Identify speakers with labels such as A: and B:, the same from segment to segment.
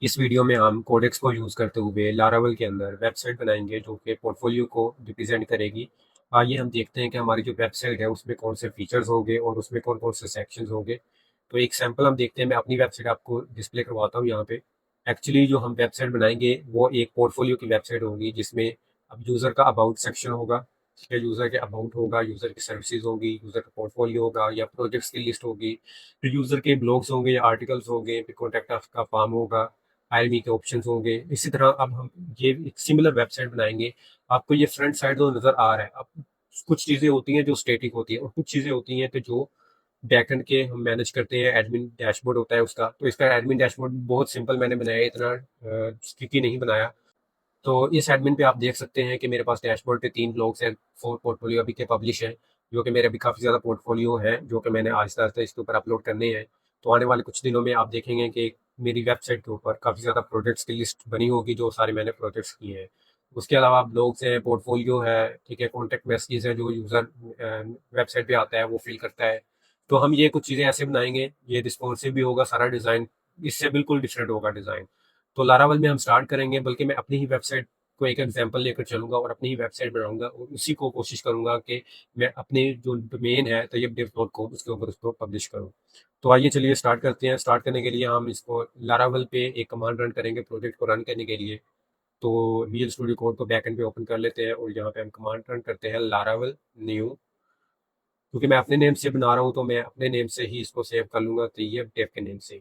A: इस वीडियो में हम कोडेक्स को यूज़ करते हुए लारावेल के अंदर वेबसाइट बनाएंगे जो कि पोर्टफोलियो को रिप्रेजेंट करेगी। आइए हम देखते हैं कि हमारी जो वेबसाइट है उसमें कौन से फीचर्स होंगे और उसमें कौन कौन से सेक्शंस होंगे। तो एक सैंपल हम देखते हैं, मैं अपनी वेबसाइट आपको डिस्प्ले करवाता हूँ यहाँ पे। एक्चुअली जो हम वेबसाइट बनाएंगे वो एक पोर्टफोलियो की वेबसाइट होगी जिसमें अब यूज़र का अबाउट सेक्शन होगा, फिर यूज़र के अबाउट होगा, यूज़र की सर्विसेज होगी, यूज़र का पोर्टफोलियो होगा या प्रोजेक्ट्स की लिस्ट होगी, फिर यूज़र के ब्लॉग्स होंगे या आर्टिकल्स होंगे, फिर कॉन्टैक्ट का फॉर्म होगा, आईएमई के ऑप्शंस होंगे। इसी तरह अब हम ये एक सिमिलर वेबसाइट बनाएंगे। आपको ये फ्रंट साइड जो नज़र आ रहा है, अब कुछ चीज़ें होती हैं जो स्टैटिक होती है और कुछ चीज़ें होती हैं कि जो बैकएंड के हम मैनेज करते हैं। एडमिन डैशबोर्ड होता है उसका, तो इसका एडमिन डैशबोर्ड बहुत सिंपल मैंने बनाया है, इतना स्टिकी नहीं बनाया। तो इस एडमिन पे आप देख सकते हैं कि मेरे पास डैशबोर्ड पे 3 ब्लॉग्स हैं, 4 पोर्टफोलियो अभी के पब्लिश हैं, जो कि मेरे अभी काफ़ी ज़्यादा पोर्टफोलियो हैं, जो कि मैंने आहिस्ता-आहिस्ता इसके ऊपर अपलोड करने हैं। तो आने वाले कुछ दिनों में आप देखेंगे कि मेरी वेबसाइट के ऊपर काफ़ी ज़्यादा प्रोजेक्ट्स की लिस्ट बनी होगी, जो सारे मैंने प्रोजेक्ट्स किए हैं। उसके अलावा ब्लॉग्स हैं, पोर्टफोलियो है, ठीक है, कॉन्टैक्ट मैसेजेस हैं जो यूज़र वेबसाइट पे आता है, वो फिल करता है। तो हम ये कुछ चीज़ें ऐसे बनाएँगे, ये रिस्पॉन्सिव भी होगा सारा डिज़ाइन, इससे बिल्कुल डिफरेंट होगा डिज़ाइन। तो लारावेल में हम स्टार्ट करेंगे, बल्कि मैं अपनी ही वेबसाइट को एक एग्जांपल लेकर चलूँगा और अपनी ही वेबसाइट बनाऊँगा और उसी को कोशिश करूँगा कि मैं अपने जो डोमेन है तैयबdev.com उसके ऊपर उसको पब्लिश करूँ। तो आइए चलिए स्टार्ट करते हैं। स्टार्ट करने के लिए हम इसको लारावेल पे एक कमांड रन करेंगे प्रोजेक्ट को रन करने के लिए। तो विजुअल स्टूडियो कोड को बैकएंड पे ओपन कर लेते हैं और यहाँ पे हम कमांड रन करते हैं लारावेल न्यू। क्योंकि मैं अपने नेम से बना रहा हूँ तो मैं अपने नेम से ही इसको सेव कर लूँगा तैयबdev के नेम से।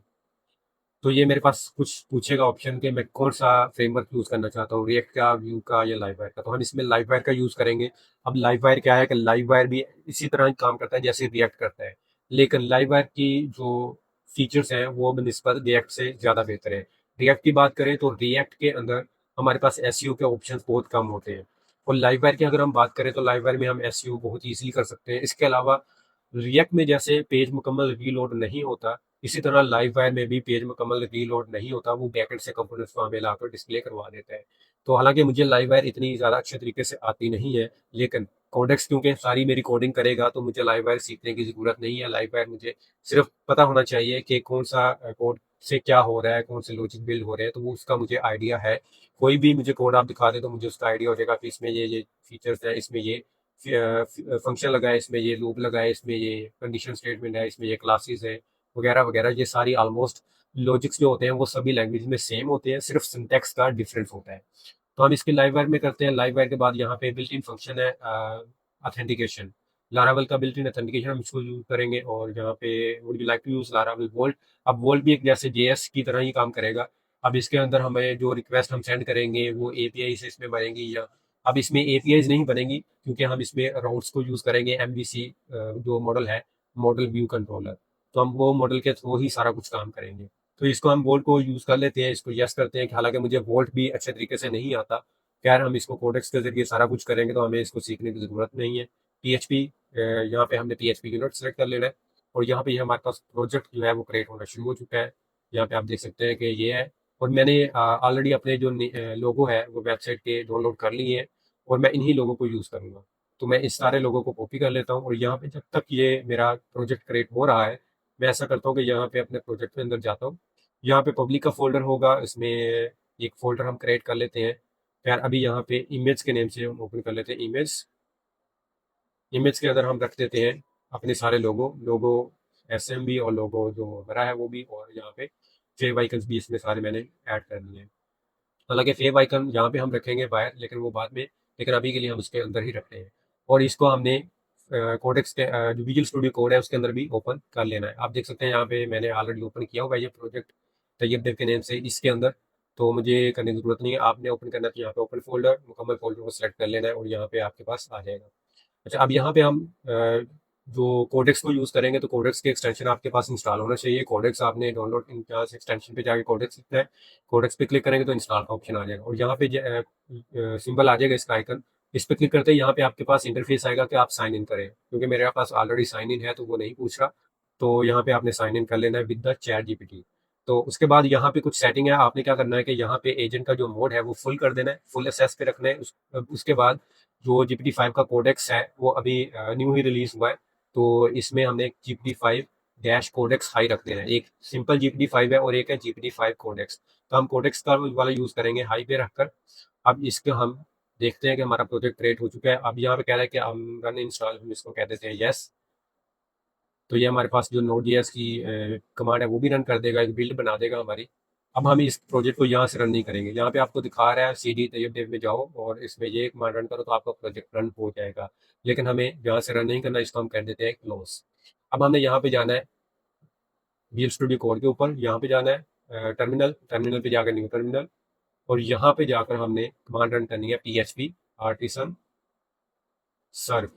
A: तो ये मेरे पास कुछ पूछेगा ऑप्शन कि मैं कौन सा फ्रेमवर्क यूज़ करना चाहता हूँ, रिएक्ट का, व्यू का या लाइववायर का। तो हम इसमें लाइववायर का यूज़ करेंगे। अब लाइववायर क्या है कि लाइववायर भी इसी तरह ही काम करता है जैसे रिएक्ट करता है, लेकिन लाइववायर की जो फीचर्स हैं वो बनिस्बत रिएक्ट से ज़्यादा बेहतर है। रिएक्ट की बात करें तो रिएक्ट के अंदर हमारे पास एसईओ के ऑप्शन बहुत कम होते हैं, और लाइववायर की अगर हम बात करें तो लाइववायर में हम एसईओ बहुत ईजिली कर सकते हैं। इसके अलावा रिएक्ट में जैसे पेज मुकम्मल रीलोड नहीं होता, इसी तरह लाइव वायर में भी पेज मुकम्मल रीलोड नहीं होता, वो बैकएंड से कंपोनेंट्स वहाँ पे लाकर डिस्प्ले करवा देता है। तो हालांकि मुझे लाइव वायर इतनी ज़्यादा अच्छे तरीके से आती नहीं है, लेकिन कोडेक्स क्योंकि सारी मेरी कोडिंग करेगा तो मुझे लाइव वायर सीखने की ज़रूरत नहीं है। लाइव वायर मुझे सिर्फ पता होना चाहिए कि कौन सा कोड से क्या हो रहा है, कौन से लॉजिक बिल्ड हो रहे हैं, तो वो उसका मुझे आइडिया है। कोई भी मुझे कोड आप दिखा दें तो मुझे उसका आइडिया हो जाएगा कि इसमें ये फीचर्स है, इसमें ये फंक्शन लगा है, इसमें ये लूप लगा है, इसमें ये कंडीशन स्टेटमेंट है, इसमें ये क्लासेस है, वगैरह वगैरह। ये सारी ऑलमोस्ट लॉजिक्स जो होते हैं वो सभी लैंग्वेज में सेम होते हैं, सिर्फ सिंटैक्स का डिफरेंस होता है। तो हम इसके लाइव वायर में करते हैं। लाइव वायर के बाद यहाँ पे बिल्ट इन फंक्शन है ऑथेंटिकेशन। लारावेल का बिल्ट इन ऑथेंटिकेशन हम इसको यूज करेंगे, और यहाँ पे would you like to use Laravel vault. अब वोल्ट भी एक जैसे जेएस की तरह ही काम करेगा। अब इसके अंदर हमें जो रिक्वेस्ट हम सेंड करेंगे वो एपीआई से इसमें बनेंगी, या अब इसमें एपीआईज नहीं बनेंगी क्योंकि हम इसमें राउट्स को यूज करेंगे। एमवीसी जो मॉडल है, मॉडल व्यू कंट्रोलर, तो हम वो मॉडल के थ्रू ही सारा कुछ काम करेंगे। तो इसको हम वोल्ट को यूज कर लेते हैं, इसको यस करते हैं कि हालांकि मुझे वोल्ट भी अच्छे तरीके से नहीं आता। खैर हम इसको कोडेक्स के जरिए सारा कुछ करेंगे तो हमें इसको सीखने की जरूरत नहीं है। पीएचपी, यहाँ पे हमने पीएचपी यूनिट सेलेक्ट कर लेना है, और यहाँ पे ये हमारे पास प्रोजेक्ट जो है वो क्रिएट होना शुरू हो चुका है। यहाँ पे आप देख सकते हैं कि ये है, और मैंने ऑलरेडी अपने जो लोगो है वो वेबसाइट के डाउनलोड कर लिए हैं, और मैं इन्हीं लोगों को यूज़ करूँगा। तो मैं इस सारे लोगों को कॉपी कर लेता हूँ, और यहाँ पे जब तक ये मेरा प्रोजेक्ट क्रिएट हो रहा है मैं ऐसा करता हूँ कि यहाँ पे अपने प्रोजेक्ट के अंदर जाता हूँ। यहाँ पे पब्लिक का फोल्डर होगा, इसमें एक फोल्डर हम क्रिएट कर लेते हैं। फिर अभी यहाँ पे इमेज के नेम से हम ओपन कर लेते हैं इमेज। इमेज के अंदर हम रख देते हैं अपने सारे लोगो लोगो एसएमबी, और लोगो जो बड़ा है वो भी, और यहाँ पे फेव आइकन्स भी इसमें सारे मैंने ऐड कर दिए हैं। हालांकि फेव आइकन यहाँ पे हम रखेंगे बाहर, लेकिन वो बाद में, लेकिन अभी के लिए हम उसके अंदर ही रख रहे हैं। और इसको हमने कोडेक्स के जो विजुअल स्टूडियो कोड है उसके अंदर भी ओपन कर लेना है। आप देख सकते हैं यहाँ पे मैंने ऑलरेडी ओपन किया हुआ है ये प्रोजेक्ट तैयबdev के नेम से इसके अंदर, तो मुझे करने की जरूरत नहीं है। आपने ओपन करना है तो यहाँ पे ओपन फोल्डर, मुकम्मल फोल्डर को सिलेक्ट कर लेना है और यहाँ पे आपके पास आ जाएगा। अच्छा, अब यहाँ पे हम जो कोडेक्स को यूज़ करेंगे तो कोडेक्स के एक्सटेंशन आपके पास इंस्टॉल होना चाहिए। कोडेक्स आपने डाउनलोड यहाँ से एक्सटेंशन पे जाके कोडेक्स लिखना है, कोडेक्स पे क्लिक करेंगे तो इंस्टॉल का ऑप्शन आ जाएगा, और यहाँ पे सिंबल आ जाएगा इसका आइकन। इस पे क्लिक करते ही यहाँ पे आपके पास इंटरफेस आएगा कि आप साइन इन करें, क्योंकि मेरे पास ऑलरेडी साइन इन है तो वो नहीं पूछ रहा। तो यहाँ पे आपने साइन इन कर लेना है विद द चैट जीपीटी। तो उसके बाद यहाँ पे कुछ सेटिंग है, आपने क्या करना है कि यहाँ पे एजेंट का जो मोड है वो फुल कर देना है, फुल एसेस पे रखना है। उसके बाद जो GPT-5 का कोडेक्स है वो अभी न्यू ही रिलीज हुआ है, तो इसमें हमने GPT-5 डैश कोडेक्स हाई रख देना है। एक सिंपल GPT-5 है और एक है GPT-5 कोडेक्स। तो हम कोडेक्स का वाला यूज़ करेंगे हाई पे रखकर। अब इसको हम देखते हैं कि हमारा प्रोजेक्ट क्रिएट हो चुका है। अब यहाँ पे कह रहा है कि हम रन इंस्टॉल, हम इसको कह देते हैं येस। तो ये हमारे पास जो Node.js की कमांड है वो भी रन कर देगा, एक बिल्ड बना देगा हमारी। अब हम इस प्रोजेक्ट को यहाँ से रन नहीं करेंगे। यहाँ पे आपको दिखा रहा है CD तैयब देव में जाओ और इसमें ये कमांड रन करो तो आपका प्रोजेक्ट रन हो जाएगा। लेकिन हमें यहाँ से रन नहीं करना, इसको हम कर देते हैं क्लोज। अब हमने यहाँ पे जाना है विजुअल स्टूडियो कोड के ऊपर, यहाँ पे जाना है टर्मिनल, टर्मिनल पे जाकर न्यू टर्मिनल, और यहाँ पे जाकर हमने कमांड रन करनी है PHP आर्टिसन सर्व।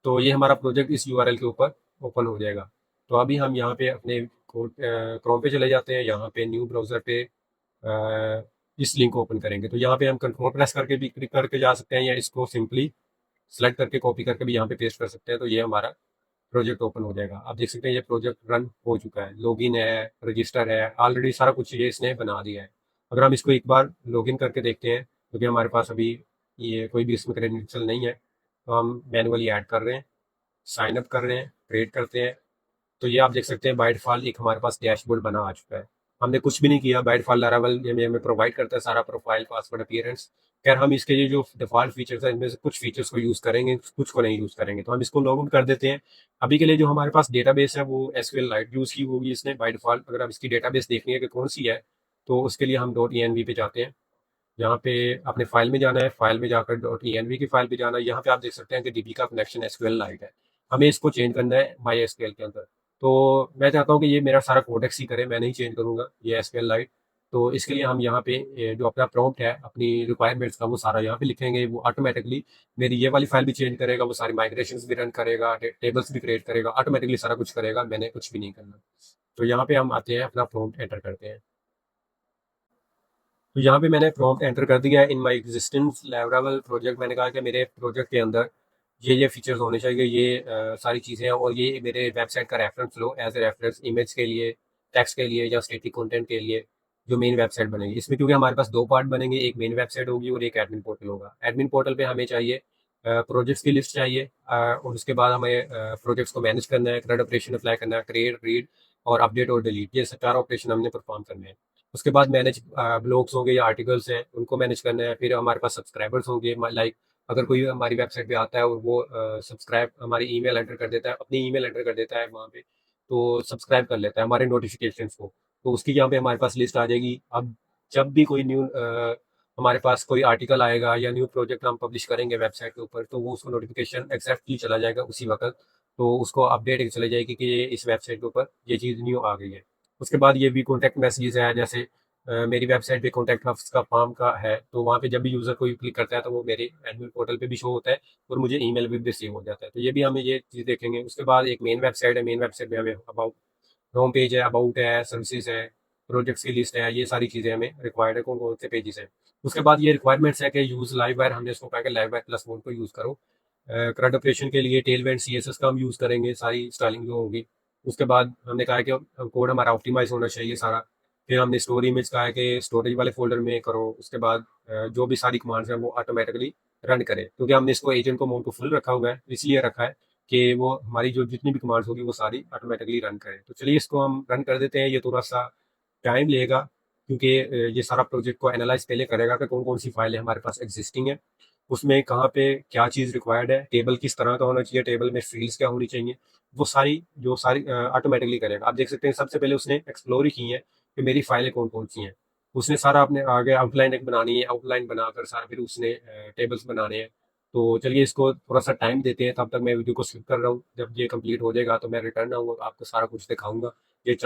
A: तो ये हमारा प्रोजेक्ट इस URL के ऊपर ओपन हो जाएगा। तो अभी हम यहाँ पे अपने क्रोम पे चले जाते हैं, यहाँ पे न्यू ब्राउज़र पे इस लिंक को ओपन करेंगे। तो यहाँ पे हम कंट्रोल प्रेस करके भी क्लिक करके जा सकते हैं, या इसको सिंपली सेलेक्ट करके कॉपी करके भी यहाँ पे पेस्ट कर सकते हैं। तो ये हमारा प्रोजेक्ट ओपन हो जाएगा। आप देख सकते हैं ये प्रोजेक्ट रन हो चुका है, लॉगिन है, रजिस्टर है, ऑलरेडी सारा कुछ ये इसने बना दिया है। अगर हम इसको एक बार लॉगिन करके देखते हैं, क्योंकि हमारे पास अभी ये कोई भी इसमें क्रेडेंशियल नहीं है, तो हम मैनुअली ऐड कर रहे हैं, साइन अप कर रहे हैं, क्रिएट करते हैं। तो ये आप देख सकते हैं बाय डिफ़ॉल्ट एक हमारे पास डैशबोर्ड बना आ चुका है। हमने कुछ भी नहीं किया, बाय डिफ़ॉल्ट लारावेल ये हमें प्रोवाइड करता है सारा प्रोफाइल, पासवर्ड, अपीयरेंस। खैर हम इसके ये जो डिफ़ॉल्ट फीचर्स हैं इनमें से कुछ फीचर्स को यूज़ करेंगे, कुछ को नहीं यूज़ करेंगे। तो हम इसको लॉग इन कर देते हैं। अभी के लिए जो हमारे पास डेटाबेस है वो SQLite यूज़ की होगी इसने बाय डिफ़ॉल्ट। अगर आप इसकी डेटाबेस देखनी है कि कौन सी है, तो उसके लिए हम .env पे जाते हैं। यहाँ पे अपने फाइल में जाना है, फाइल में जाकर .env की फाइल पे जाना है। यहाँ पे आप देख सकते हैं कि DB का कनेक्शन SQLite है। हमें इसको चेंज करना है MySQL के अंदर। तो मैं चाहता हूँ कि ये मेरा सारा कोडेक्स ही करे, मैं नहीं चेंज करूँगा ये SQLite। तो इसके लिए हम यहाँ पे जो अपना प्रॉम्प्ट है अपनी रिक्वायरमेंट्स का वो सारा यहाँ पे लिखेंगे। वो ऑटोमेटिकली मेरी ये वाली फाइल भी चेंज करेगा, वो सारी माइग्रेशंस भी रन करेगा, टेबल्स भी क्रिएट करेगा, ऑटोमेटिकली सारा कुछ करेगा, मैंने कुछ भी नहीं करना। तो यहाँ पे हम आते हैं, अपना प्रॉम्प्ट एंटर करते हैं। तो यहाँ पे मैंने प्रॉम्प्ट एंटर कर दिया है इन माय एग्जिस्टिंग लैवरावेल प्रोजेक्ट। मैंने कहा कि मेरे प्रोजेक्ट के अंदर ये फीचर्स होने चाहिए, ये सारी चीज़ें हैं, और ये मेरे वेबसाइट का रेफरेंस लो एज ए रेफरेंस इमेज के लिए, टेक्स्ट के लिए, या स्टैटिक कंटेंट के लिए जो मेन वेबसाइट बनेगी। इसमें क्योंकि हमारे पास दो पार्ट बनेंगे, एक मेन वेबसाइट होगी और एक एडमिन पोर्टल होगा। एडमिन पोर्टल पे हमें चाहिए प्रोजेक्ट्स की लिस्ट चाहिए, और उसके बाद हमें प्रोजेक्ट्स को मैनेज करना है, CRUD ऑपरेशन अप्लाई करना है, क्रिएट, रीड और अपडेट और डिलीट, ये चार ऑपरेशन हमने परफॉर्म करने हैं। उसके बाद मैनेज ब्लॉग्स होंगे या आर्टिकल्स हैं, उनको मैनेज करना है। फिर हमारे पास सब्सक्राइबर्स होंगे, लाइक अगर कोई हमारी वेबसाइट पे आता है और वो सब्सक्राइब हमारी ईमेल एंटर कर देता है, अपनी ईमेल एंटर कर देता है वहाँ पे, तो सब्सक्राइब कर लेता है हमारे नोटिफिकेशंस को, तो उसकी यहाँ पे हमारे पास लिस्ट आ जाएगी। अब जब भी कोई न्यू हमारे पास कोई आर्टिकल आएगा या न्यू प्रोजेक्ट हम पब्लिश करेंगे वेबसाइट के ऊपर, तो वो उसको नोटिफिकेशन एग्जैक्टली चला जाएगा उसी वक्त। तो उसको अपडेट चली जाएगी कि ये इस वेबसाइट के ऊपर ये चीज़ न्यू आ गई है। उसके बाद ये भी कॉन्टैक्ट मैसेजेस है, जैसे मेरी वेबसाइट पे कॉन्टैक्ट अस का फॉर्म का है, तो वहाँ पे जब भी यूज़र कोई क्लिक करता है तो वो मेरे एडमिन पोर्टल पे भी शो होता है और मुझे ईमेल भी रिसीव हो जाता है। तो ये भी हमें ये चीज़ देखेंगे। उसके बाद एक मेन वेबसाइट है, मेन वेबसाइट में हमें अबाउट होम पेज है, अबाउट है, सर्विसेज है, प्रोजेक्ट्स की लिस्ट है, ये सारी चीज़ें हमें रिक्वायर्ड है, कौन कौन से पेजेस हैं। उसके बाद ये रिक्वायरमेंट्स है कि यूज़ लाइववायर, हमने इसको कहा कि लाइववायर प्लस वन को यूज़ करो। CRUD ऑपरेशन के लिए टेलवेंट CSS का हम यूज़ करेंगे, सारी स्टाइलिंग जो होगी। उसके बाद हमने कहा है कि कोड हमारा ऑप्टिमाइज होना चाहिए सारा। फिर हमने स्टोरी इमेज कहा है कि स्टोरेज वाले फोल्डर में करो। उसके बाद जो भी सारी कमांड्स हैं वो ऑटोमेटिकली रन करे, क्योंकि हमने इसको एजेंट को मोड को फुल रखा हुआ है, इसलिए रखा है कि वो हमारी जो जितनी भी कमांड्स होगी वो सारी ऑटोमेटिकली रन करे। तो चलिए इसको हम रन कर देते हैं। ये थोड़ा सा टाइम लेगा, क्योंकि ये सारा प्रोजेक्ट को एनालाइज पहले करेगा कि कौन कौन सी फाइलें हमारे पास एग्जिस्टिंग है, उसमें कहाँ पे क्या चीज़ रिक्वायर्ड है, टेबल किस तरह का होना चाहिए, टेबल में फील्ड्स क्या होनी चाहिए, वो सारी जो सारी ऑटोमेटिकली करेगा। आप देख सकते हैं सबसे पहले उसने एक्सप्लोर ही की है कि मेरी फाइलें कौन कौन सी हैं। उसने सारा अपने आगे आउटलाइन एक बनानी है, आउटलाइन बनाकर सारा फिर उसने टेबल्स बनाने हैं। तो चलिए इसको थोड़ा सा टाइम देते हैं, तब तक मैं वीडियो को स्किप कर रहा हूँ। जब ये कंप्लीट हो जाएगा तो मैं रिटर्न आऊँगा, तो आपको सारा कुछ दिखाऊंगा। ये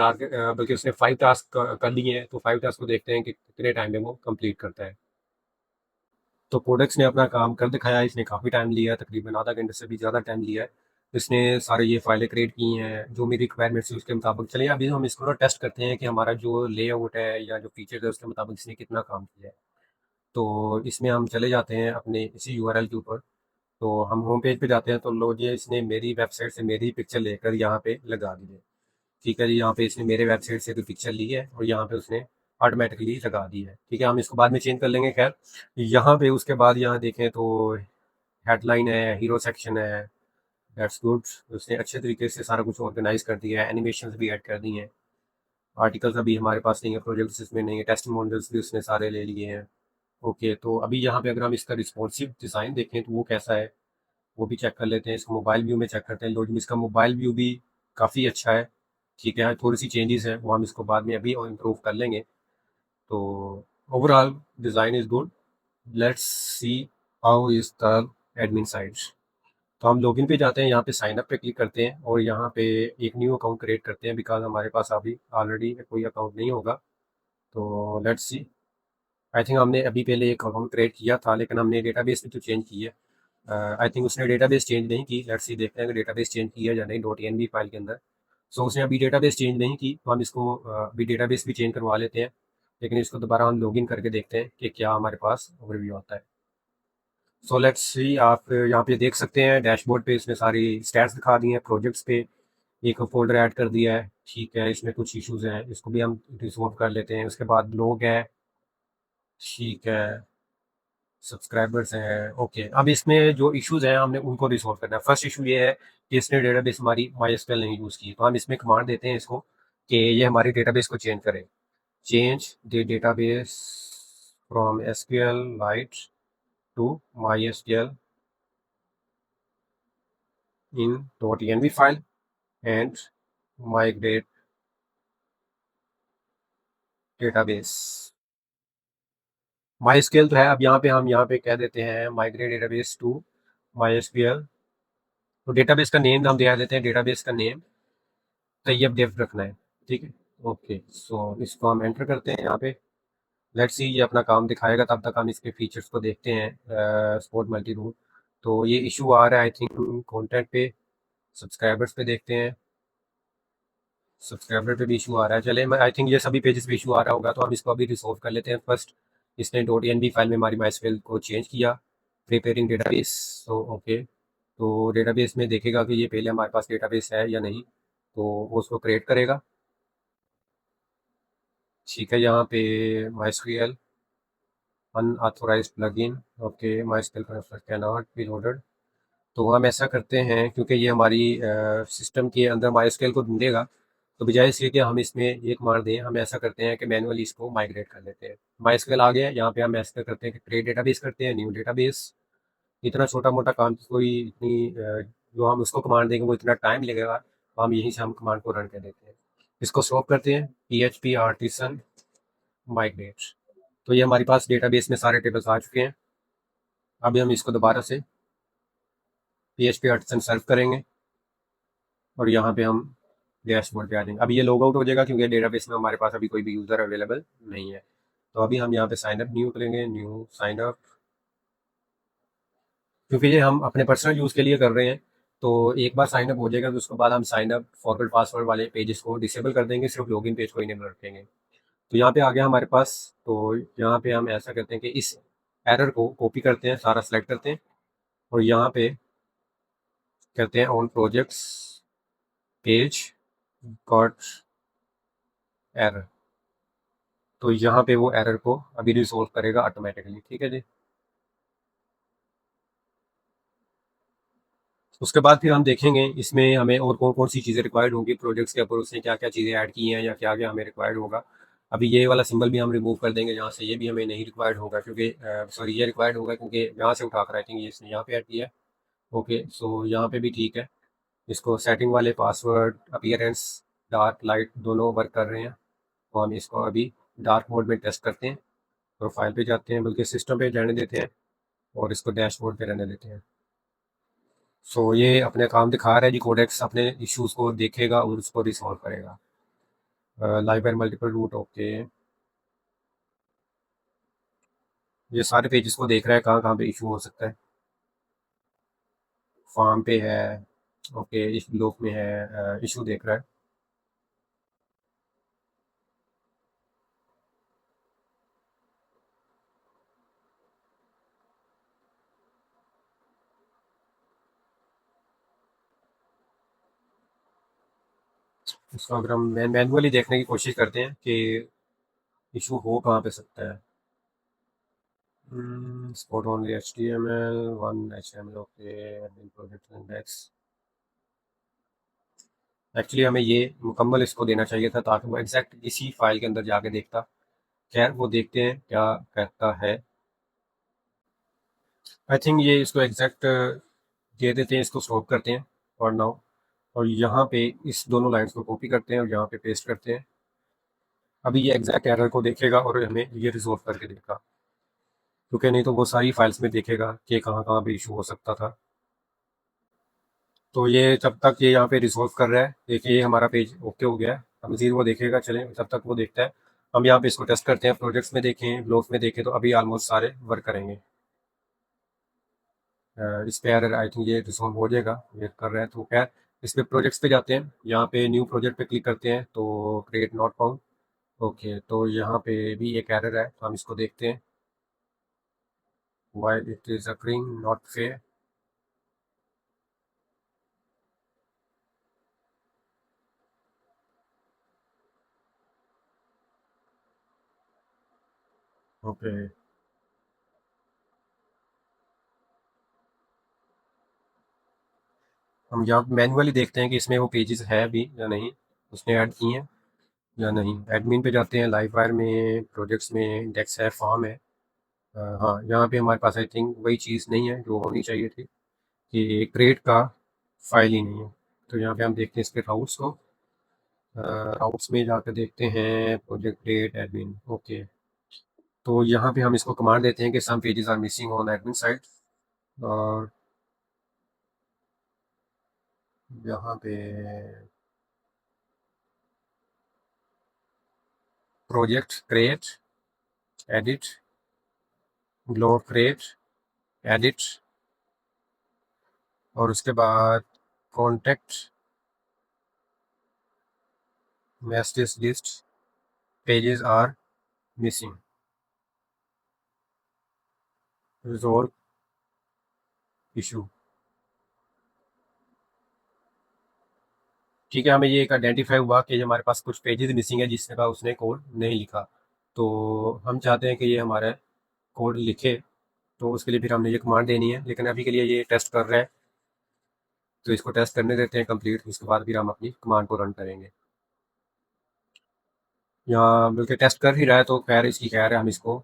A: बल्कि उसने 5 टास्क कर लिए हैं, तो 5 टास्क को देखते हैं कि कितने टाइम में वो कंप्लीट करता है। तो कोडेक्स ने अपना काम कर दिखाया है, इसने काफ़ी टाइम लिया है, तकरीबन आधा घंटे से भी ज़्यादा टाइम लिया है। इसने सारे ये फाइलें क्रिएट की हैं जो मेरी रिक्वायरमेंट्स है उसके मुताबिक। चलिए अभी हम इसको ना टेस्ट करते हैं कि हमारा जो लेआउट है या जो फीचर्स है उसके मुताबिक इसने कितना काम किया है। तो इसमें हम चले जाते हैं अपने इसी यूआरएल के ऊपर। तो हम होम पेज पे जाते हैं, तो लो जी इसने मेरी वेबसाइट से मेरी पिक्चर लेकर यहाँ पे लगा दी है। ठीक है जी, यहाँ पे इसने मेरे वेबसाइट से कोई पिक्चर ली है और यहाँ पे उसने ऑटोमेटिकली लगा दी है। ठीक है, हम इसको बाद में चेंज कर लेंगे। खैर यहाँ पे उसके बाद यहाँ देखें तो हेडलाइन है, हीरो सेक्शन है, दैट्स गुड। उसने अच्छे तरीके से सारा कुछ ऑर्गेनाइज कर दिया है, एनिमेशन भी ऐड कर दी हैं। आर्टिकल्स अभी हमारे पास नहीं है, प्रोजेक्ट्स इसमें नहीं है, टेस्टिमोनियल्स भी उसने सारे ले लिए हैं। ओके, तो अभी यहाँ पे अगर हम इसका रिस्पॉन्सिव डिज़ाइन देखें तो वो कैसा है, वो भी चेक कर लेते हैं। इसको मोबाइल व्यू में चेक करते हैं। लोडिंग इसका मोबाइल व्यू भी काफ़ी अच्छा है। ठीक है, थोड़ी सी चेंजेस हैं वो हम इसको बाद में अभी और इम्प्रूव कर लेंगे। तो overall design is good. Let's see how is the admin side. तो हम लॉगिन पे जाते हैं, यहाँ पे साइन अप पे क्लिक करते हैं और यहाँ पे एक न्यू अकाउंट क्रिएट करते हैं, बिकॉज हमारे पास अभी ऑलरेडी कोई अकाउंट नहीं होगा। तो लेट्स सी। आई थिंक हमने अभी पहले एक अकाउंट क्रिएट किया था, लेकिन हमने डेटाबेस भी तो चेंज की है। आई थिंक उसने डेटाबेस चेंज नहीं की। लेट्स सी, देखते हैं कि डेटाबेस चेंज किया या नहीं डॉट एन फाइल के अंदर। सो उसने अभी डेटाबेस चेंज नहीं की, तो हम इसको अभी डेटाबेस भी चेंज करवा लेते हैं। लेकिन इसको दोबारा हम लॉगिन करके देखते हैं कि क्या हमारे पास ओवरव्यू आता है। सो लेट्स सी, आप यहाँ पे देख सकते हैं डैशबोर्ड पे इसमें सारी स्टैट्स दिखा दी हैं। प्रोजेक्ट्स पे एक फोल्डर ऐड कर दिया है। ठीक है, इसमें कुछ इश्यूज हैं, इसको भी हम रिजॉल्व कर लेते हैं। उसके बाद ब्लॉग है। ठीक है, सब्सक्राइबर्स हैं। ओके, अब इसमें जो इश्यूज हैं हमने उनको रिजॉल्व करना है। फर्स्ट इशू ये है कि इसने डेटाबेस हमारी MySQL नहीं यूज़ की, तो हम इसमें कमांड देते हैं इसको कि ये हमारी डेटाबेस को चेंज करे। Change the database from SQL lite to MySQL in .env file and migrate database. MySQL तो है, अब यहाँ पे कह देते हैं migrate डेटाबेस टू MySQL। तो डेटाबेस का नेम हम दे देते हैं, डेटाबेस का नेम तैयब डेव रखना है। ठीक है, ओके। सो इसको हम एंटर करते हैं यहाँ पे। लेट्स सी, ये अपना काम दिखाएगा, तब तक हम इसके फीचर्स को देखते हैं। स्पोर्ट मल्टी रूट, तो ये इशू आ रहा है आई थिंक कंटेंट पे। सब्सक्राइबर्स पे देखते हैं, सब्सक्राइबर पे भी इशू आ रहा है। चले, मैं आई थिंक ये सभी पेजेस पे इशू आ रहा होगा, तो हम इसको अभी रिसॉल्व कर लेते हैं। फर्स्ट, इसने .env फाइल में हमारी MySQL को चेंज किया। प्रिपेयरिंग डेटाबेस, तो ओके। तो डेटाबेस में देखेगा कि ये पहले हमारे पास डेटाबेस है या नहीं, तो वो उसको क्रिएट करेगा। ठीक है, यहाँ पे MySQL unauthorised plugin. Okay, MySQL connector can not be loaded. तो हम ऐसा करते हैं, क्योंकि ये हमारी सिस्टम के अंदर MySQL को ढूंढेगा, तो बजाय इसलिए कि हम इसमें एक मार दें, हम ऐसा करते हैं कि मैनुअली इसको माइग्रेट कर लेते हैं। MySQL आ गया, यहाँ पे हम ऐसा करते हैं कि क्रिएट डेटाबेस करते हैं, न्यू डेटाबेस। इतना छोटा मोटा काम तो कोई इतनी जो हम उसको कमांड देंगे वो इतना टाइम लगेगा, तो हम यहीं से हम कमांड को रन कर देते हैं। इसको स्टॉप करते हैं, PHP आर्टिसन माइग्रेट। तो ये हमारे पास डेटाबेस में सारे टेबल्स आ चुके हैं। अभी हम इसको दोबारा से PHP आर्टिसन सर्व करेंगे और यहाँ पे हम डैशबोर्ड पे आ जाएंगे। अभी ये लॉग आउट हो जाएगा क्योंकि डेटाबेस में हमारे पास अभी कोई भी यूज़र अवेलेबल नहीं है। तो अभी हम यहाँ पे साइन अप न्यू करेंगे, न्यू साइन अप। क्योंकि ये हम अपने पर्सनल यूज़ के लिए कर रहे हैं, तो एक बार साइन अप हो जाएगा तो उसके बाद हम साइन अप फॉरवर्ड पासवर्ड वाले पेजेस को डिसेबल कर देंगे, सिर्फ लॉगिन पेज को इनेबल रखेंगे। तो यहाँ पे आ गया हमारे पास। तो यहाँ पे हम ऐसा करते हैं कि इस एरर को कॉपी करते हैं, सारा सेलेक्ट करते हैं और यहाँ पे करते हैं on projects page got error. तो यहाँ पे वो एरर को अभी रिजोल्व करेगा ऑटोमेटिकली। ठीक है जी। उसके बाद फिर हम देखेंगे इसमें हमें और कौन कौन सी चीज़ें रिक्वायर्ड होंगी प्रोजेक्ट्स के ऊपर, उसने क्या क्या चीज़ें ऐड की हैं या क्या क्या हमें रिक्वायर्ड होगा। अभी ये वाला सिंबल भी हम रिमूव कर देंगे यहाँ से, ये भी हमें नहीं रिक्वायर्ड होगा, क्योंकि सॉरी ये रिक्वायर्ड होगा क्योंकि यहाँ से उठाकर आई थिंक ये इसने यहाँ पे ऐड किया है। ओके, सो यहाँ पे भी ठीक है। इसको सेटिंग वाले पासवर्ड अपीयरेंस डार्क लाइट दोनों वर्क कर रहे हैं, तो हम इसको अभी डार्क मोड में टेस्ट करते हैं। प्रोफाइल पे जाते हैं, बल्कि सिस्टम पे रहने देते हैं और इसको डैशबोर्ड पे रहने देते हैं। सो ये अपने काम दिखा रहा है जी, कोडेक्स अपने इश्यूज को देखेगा और उसको रिसॉल्व करेगा। Live and multiple route, okay. ये सारे पेजेस को देख रहा है कहाँ कहाँ पे इशू हो सकता है। फॉर्म पे है, ओके, इस ब्लॉक में है, इशू देख रहा है। इसको अगर हम मैनुअली देखने की कोशिश करते हैं कि इशू हो कहाँ पे सकता है। Spot only HTML 1 HTML, okay, admin project index. Actually हमें ये मुकम्मल इसको देना चाहिए था ताकि वो एग्जैक्ट इसी फाइल के अंदर जाके देखता। खैर वो देखते हैं क्या कहता है। आई थिंक ये इसको एग्जैक्ट दे देते हैं, इसको स्टॉप करते हैं और नाउ। और यहाँ पे इस दोनों लाइन्स को कॉपी करते हैं और यहाँ पे पेस्ट करते हैं। अभी ये एग्जैक्ट एरर को देखेगा और हमें ये रिजॉल्व करके देगा, क्योंकि नहीं तो वो सारी फाइल्स में देखेगा कि कहाँ कहाँ पे इशू हो सकता था। तो ये जब तक ये यहाँ पे रिजॉल्व कर रहा है, देखिए ये हमारा पेज ओके हो गया है। अब मजीद वो देखेगा, चलें जब तक वो देखता है हम यहाँ पे इसको टेस्ट करते हैं। प्रोजेक्ट्स में देखें, ब्लॉग्स में देखें, तो अभी ऑलमोस्ट सारे वर्क करेंगे। इस पे एरर आई थिंक ये रिजॉल्व हो जाएगा, ये कर रहा है। तो खैर इस पे प्रोजेक्ट्स पे जाते हैं, यहाँ पे न्यू प्रोजेक्ट पे क्लिक करते हैं तो क्रिएट नॉट फाउंड। ओके, तो यहाँ पे भी एक एरर है, तो हम इसको देखते हैं। Why it is occurring not fair. Okay, हम यहाँ मैनुअली देखते हैं कि इसमें वो पेजेस है भी या नहीं, उसने ऐड किए हैं या नहीं। एडमिन पे जाते हैं, लाइव वायर में, प्रोजेक्ट्स में इंडेक्स है, फॉर्म है। हाँ, यहाँ पे हमारे पास आई थिंक वही चीज़ नहीं है जो होनी चाहिए थी, कि क्रिएट का फाइल ही नहीं है। तो यहाँ पे हम देखते हैं इसके राउट्स को। राउट्स में जाकर देखते हैं प्रोजेक्ट डेट एडमिन। ओके, तो यहाँ पे हम इसको कमांड देते हैं कि some pages are missing on admin site. और यहाँ पे project create, edit, glow create, edit, और उसके बाद contact, message list, pages are missing, resolve issue. ठीक है, हमें ये एक आइडेंटिफाई हुआ कि हमारे पास कुछ पेजेस मिसिंग है जिसका उसने कोड नहीं लिखा। तो हम चाहते हैं कि ये हमारा कोड लिखे, तो उसके लिए फिर हमने ये कमांड देनी है। लेकिन अभी के लिए ये टेस्ट कर रहा है, तो इसको टेस्ट करने देते हैं कंप्लीट, उसके बाद फिर हम अपनी कमांड को रन करेंगे। यहाँ बल्कि टेस्ट कर ही रहा है, तो खैर इसकी खैर है, हम इसको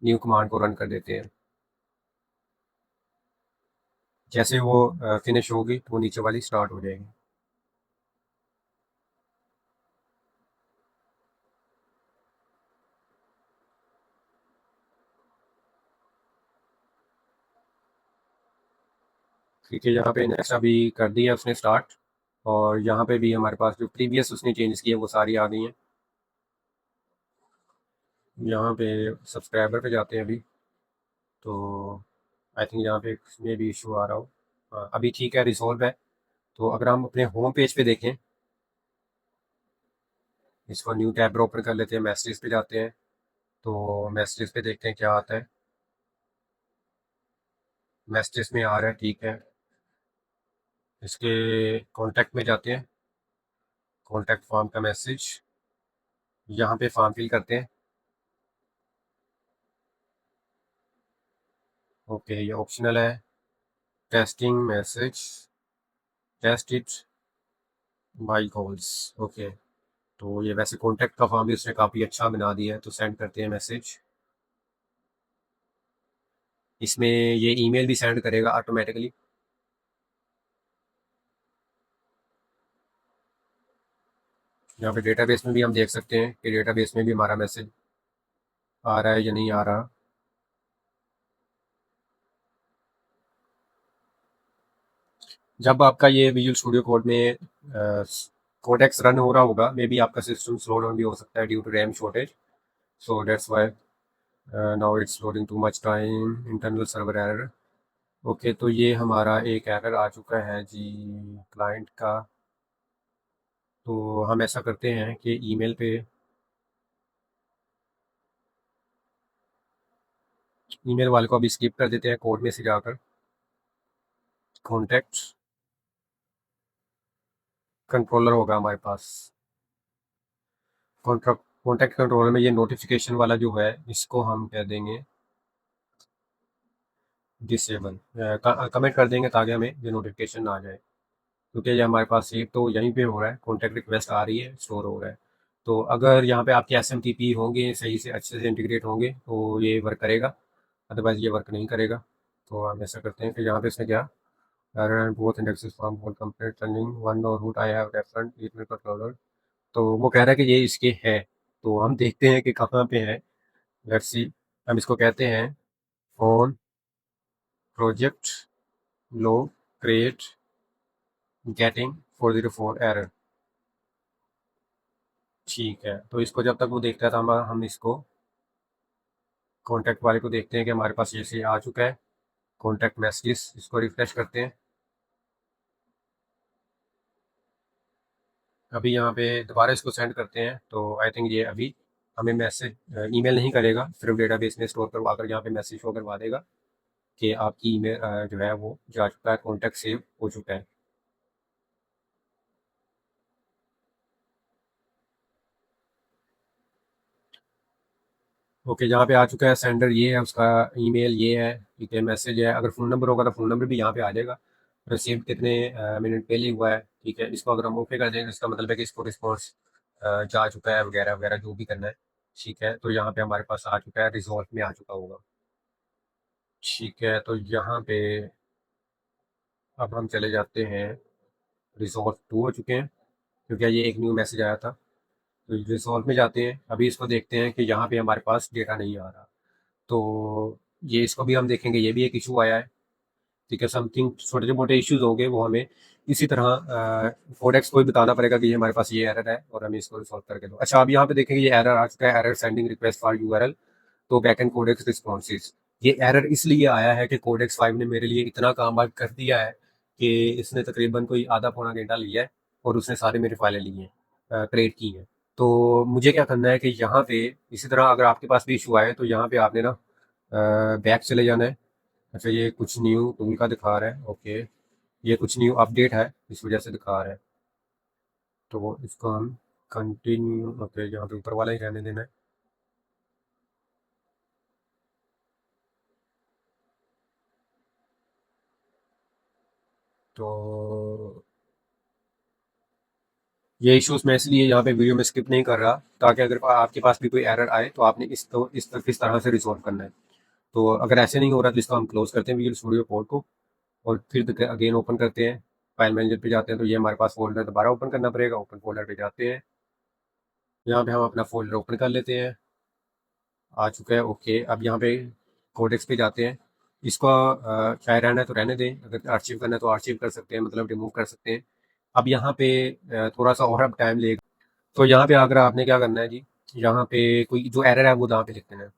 A: न्यू कमांड को रन कर देते हैं। जैसे वो फिनिश होगी तो वो नीचे वाली स्टार्ट हो जाएगी। ठीक है, यहाँ पे नेक्स्ट अभी कर दिया उसने स्टार्ट। और यहाँ पे भी हमारे पास जो प्रीवियस उसने चेंज किए वो सारी आ गई हैं। यहाँ पे सब्सक्राइबर पे जाते हैं अभी, तो आई थिंक यहाँ पे इसमें भी इशू आ रहा हो। हाँ, अभी ठीक है, रिजॉल्व है। तो अगर हम अपने होम पेज पे देखें, इसको न्यू टैब ओपन कर लेते हैं, मैसेज पे जाते हैं, तो मैसेज पे देखते हैं क्या आता है। मैसेज में आ रहा है, ठीक है। इसके कॉन्टैक्ट में जाते हैं, कॉन्टैक्ट फॉर्म का मैसेज, यहाँ पे फॉर्म फिल करते हैं। ओके, ये ऑप्शनल है। Testing message, test it by calls. Okay, तो ये वैसे कॉन्टैक्ट का फॉर्म भी उसने काफ़ी अच्छा बना दिया है, तो सेंड करते हैं मैसेज। इसमें ये ईमेल भी सेंड करेगा ऑटोमेटिकली। यहाँ पे डेटाबेस में भी हम देख सकते हैं कि डेटाबेस में भी हमारा मैसेज आ रहा है या नहीं आ रहा। जब आपका ये विजुअल स्टूडियो कोड में कोडेक्स रन हो रहा होगा, मे बी आपका सिस्टम स्लो डाउन भी हो सकता है due to RAM shortage. So that's why now it's loading too much time, internal server error. Okay, तो ये हमारा एक एरर आ चुका है जी क्लाइंट का। तो हम ऐसा करते हैं कि ईमेल पे, ईमेल वाले को अभी स्किप कर देते हैं, कोड में से जाकर कॉन्टैक्ट कंट्रोलर होगा हमारे पास। कॉन्ट्रैक्ट कॉन्टैक्ट कंट्रोलर में ये नोटिफिकेशन वाला जो है, इसको हम कह देंगे डिसेबल। कमेंट कर देंगे ताकि हमें ये नोटिफिकेशन ना आ जाए। क्योंकि ये हमारे पास सेव तो यहीं पे हो रहा है, कॉन्टैक्ट रिक्वेस्ट आ रही है, स्टोर हो रहा है। तो अगर यहाँ पे आपके एसएमटीपी होंगे सही से, अच्छे से इंटीग्रेट होंगे, तो ये वर्क करेगा, अदरवाइज ये वर्क नहीं करेगा। तो हम ऐसा करते हैं कि यहाँ पे इसने क्या, error both indexes from whole complete running one or root I have referred ethernet controller। तो वो कह रहा है कि ये इसके है। तो हम देखते हैं कि कहाँ पे है। Let's see. हम इसको कहते हैं on project low create getting 404 error. ठीक है, तो इसको जब तक वो देखता है तो हम इसको कॉन्टैक्ट वाले को देखते हैं कि हमारे पास ये से आ चुका है कॉन्टैक्ट मैसेजेस। इसको रिफ्रेश करते हैं। अभी यहाँ पे दोबारा इसको सेंड करते हैं, तो आई थिंक ये अभी हमें मैसेज ईमेल नहीं करेगा, सिर्फ डेटाबेस में स्टोर करवा कर यहाँ पे मैसेज शो करवा देगा कि आपकी ईमेल जो है वो जा चुका है, कॉन्टैक्ट सेव हो चुका है। ओके, यहाँ पे आ चुका है, सेंडर ये है, उसका ईमेल ये है, ठीक है, मैसेज है। अगर फ़ोन नंबर होगा तो फ़ोन नंबर भी यहाँ पे आ जाएगा, रिसीव कितने मिनट पहले हुआ है। ठीक है, इसको अगर हम ओके कर देंगे, इसका मतलब है कि इसको रिस्पॉन्स जा चुका है, वगैरह वगैरह जो भी करना है। ठीक है, तो यहाँ पे हमारे पास आ चुका है, रिजॉल्व में आ चुका होगा। ठीक है, तो यहाँ पे अब हम चले जाते हैं, रिजॉल्व टू हो चुके हैं, क्योंकि ये एक न्यू मैसेज आया था। तो रिजॉल्व में जाते हैं, अभी इसको देखते हैं कि यहाँ पे हमारे पास डेटा नहीं आ रहा। तो ये इसको भी हम देखेंगे, ये भी एक इशू आया है। ठीक है, समथिंग छोटे मोटे इश्यूज हो गए, वो हमें इसी तरह कोडेक्स को भी बताना पड़ेगा कि ये हमारे पास ये एरर है और हमें इसको रिसॉल्व करके दो। अच्छा, अब यहाँ पे देखेंगे ये एरर आ चुका है, error sending request for URL तो बैकएंड कोडेक्स रिस्पॉन्सेज। ये एरर इसलिए आया है कि कोडेक्स 5 ने मेरे लिए इतना काम आज कर दिया है कि इसने तकरीबन कोई आधा पौना घंटा लिया है और उसने सारी मेरी फाइलें ली हैं, क्रिएट की हैं। तो मुझे क्या करना है कि यहाँ पे इसी तरह अगर आपके पास भी इशू आए तो यहाँ पे आपने ना बैक चले जाना है। अच्छा, ये कुछ न्यू टूल का दिखा रहा है, ओके, ये कुछ न्यू अपडेट है इस वजह से दिखा रहा है। तो इसको हम कंटिन्यू, ओके, यहाँ पे ऊपर वाला ही रहने देना है। तो ये इश्यूज मैं इसलिए यहाँ पे वीडियो में स्किप नहीं कर रहा, ताकि अगर आपके पास भी कोई एरर आए तो आपने इस तरह से रिजॉल्व करना है। तो अगर ऐसे नहीं हो रहा तो इसको हम क्लोज करते हैं विजुअल स्टूडियो कोड को, और फिर अगेन ओपन करते हैं, फाइल मैनेजर पे जाते हैं। तो ये हमारे पास फोल्डर दोबारा ओपन करना पड़ेगा, ओपन फोल्डर पे जाते हैं, यहाँ पे हम अपना फोल्डर ओपन कर लेते हैं, आ चुका है, ओके। अब यहाँ पे कोडेक्स पे जाते हैं, इसको चाहे रहना है तो रहने दें, अगर आर्चिव करना है तो आर्चिव कर सकते हैं, मतलब रिमूव कर सकते हैं। अब यहाँ पे थोड़ा सा और अब टाइम लेगा। तो यहाँ पे आकर आपने क्या करना है जी, यहाँ पे कोई जो एरर है वो यहाँ पे लिख देना है।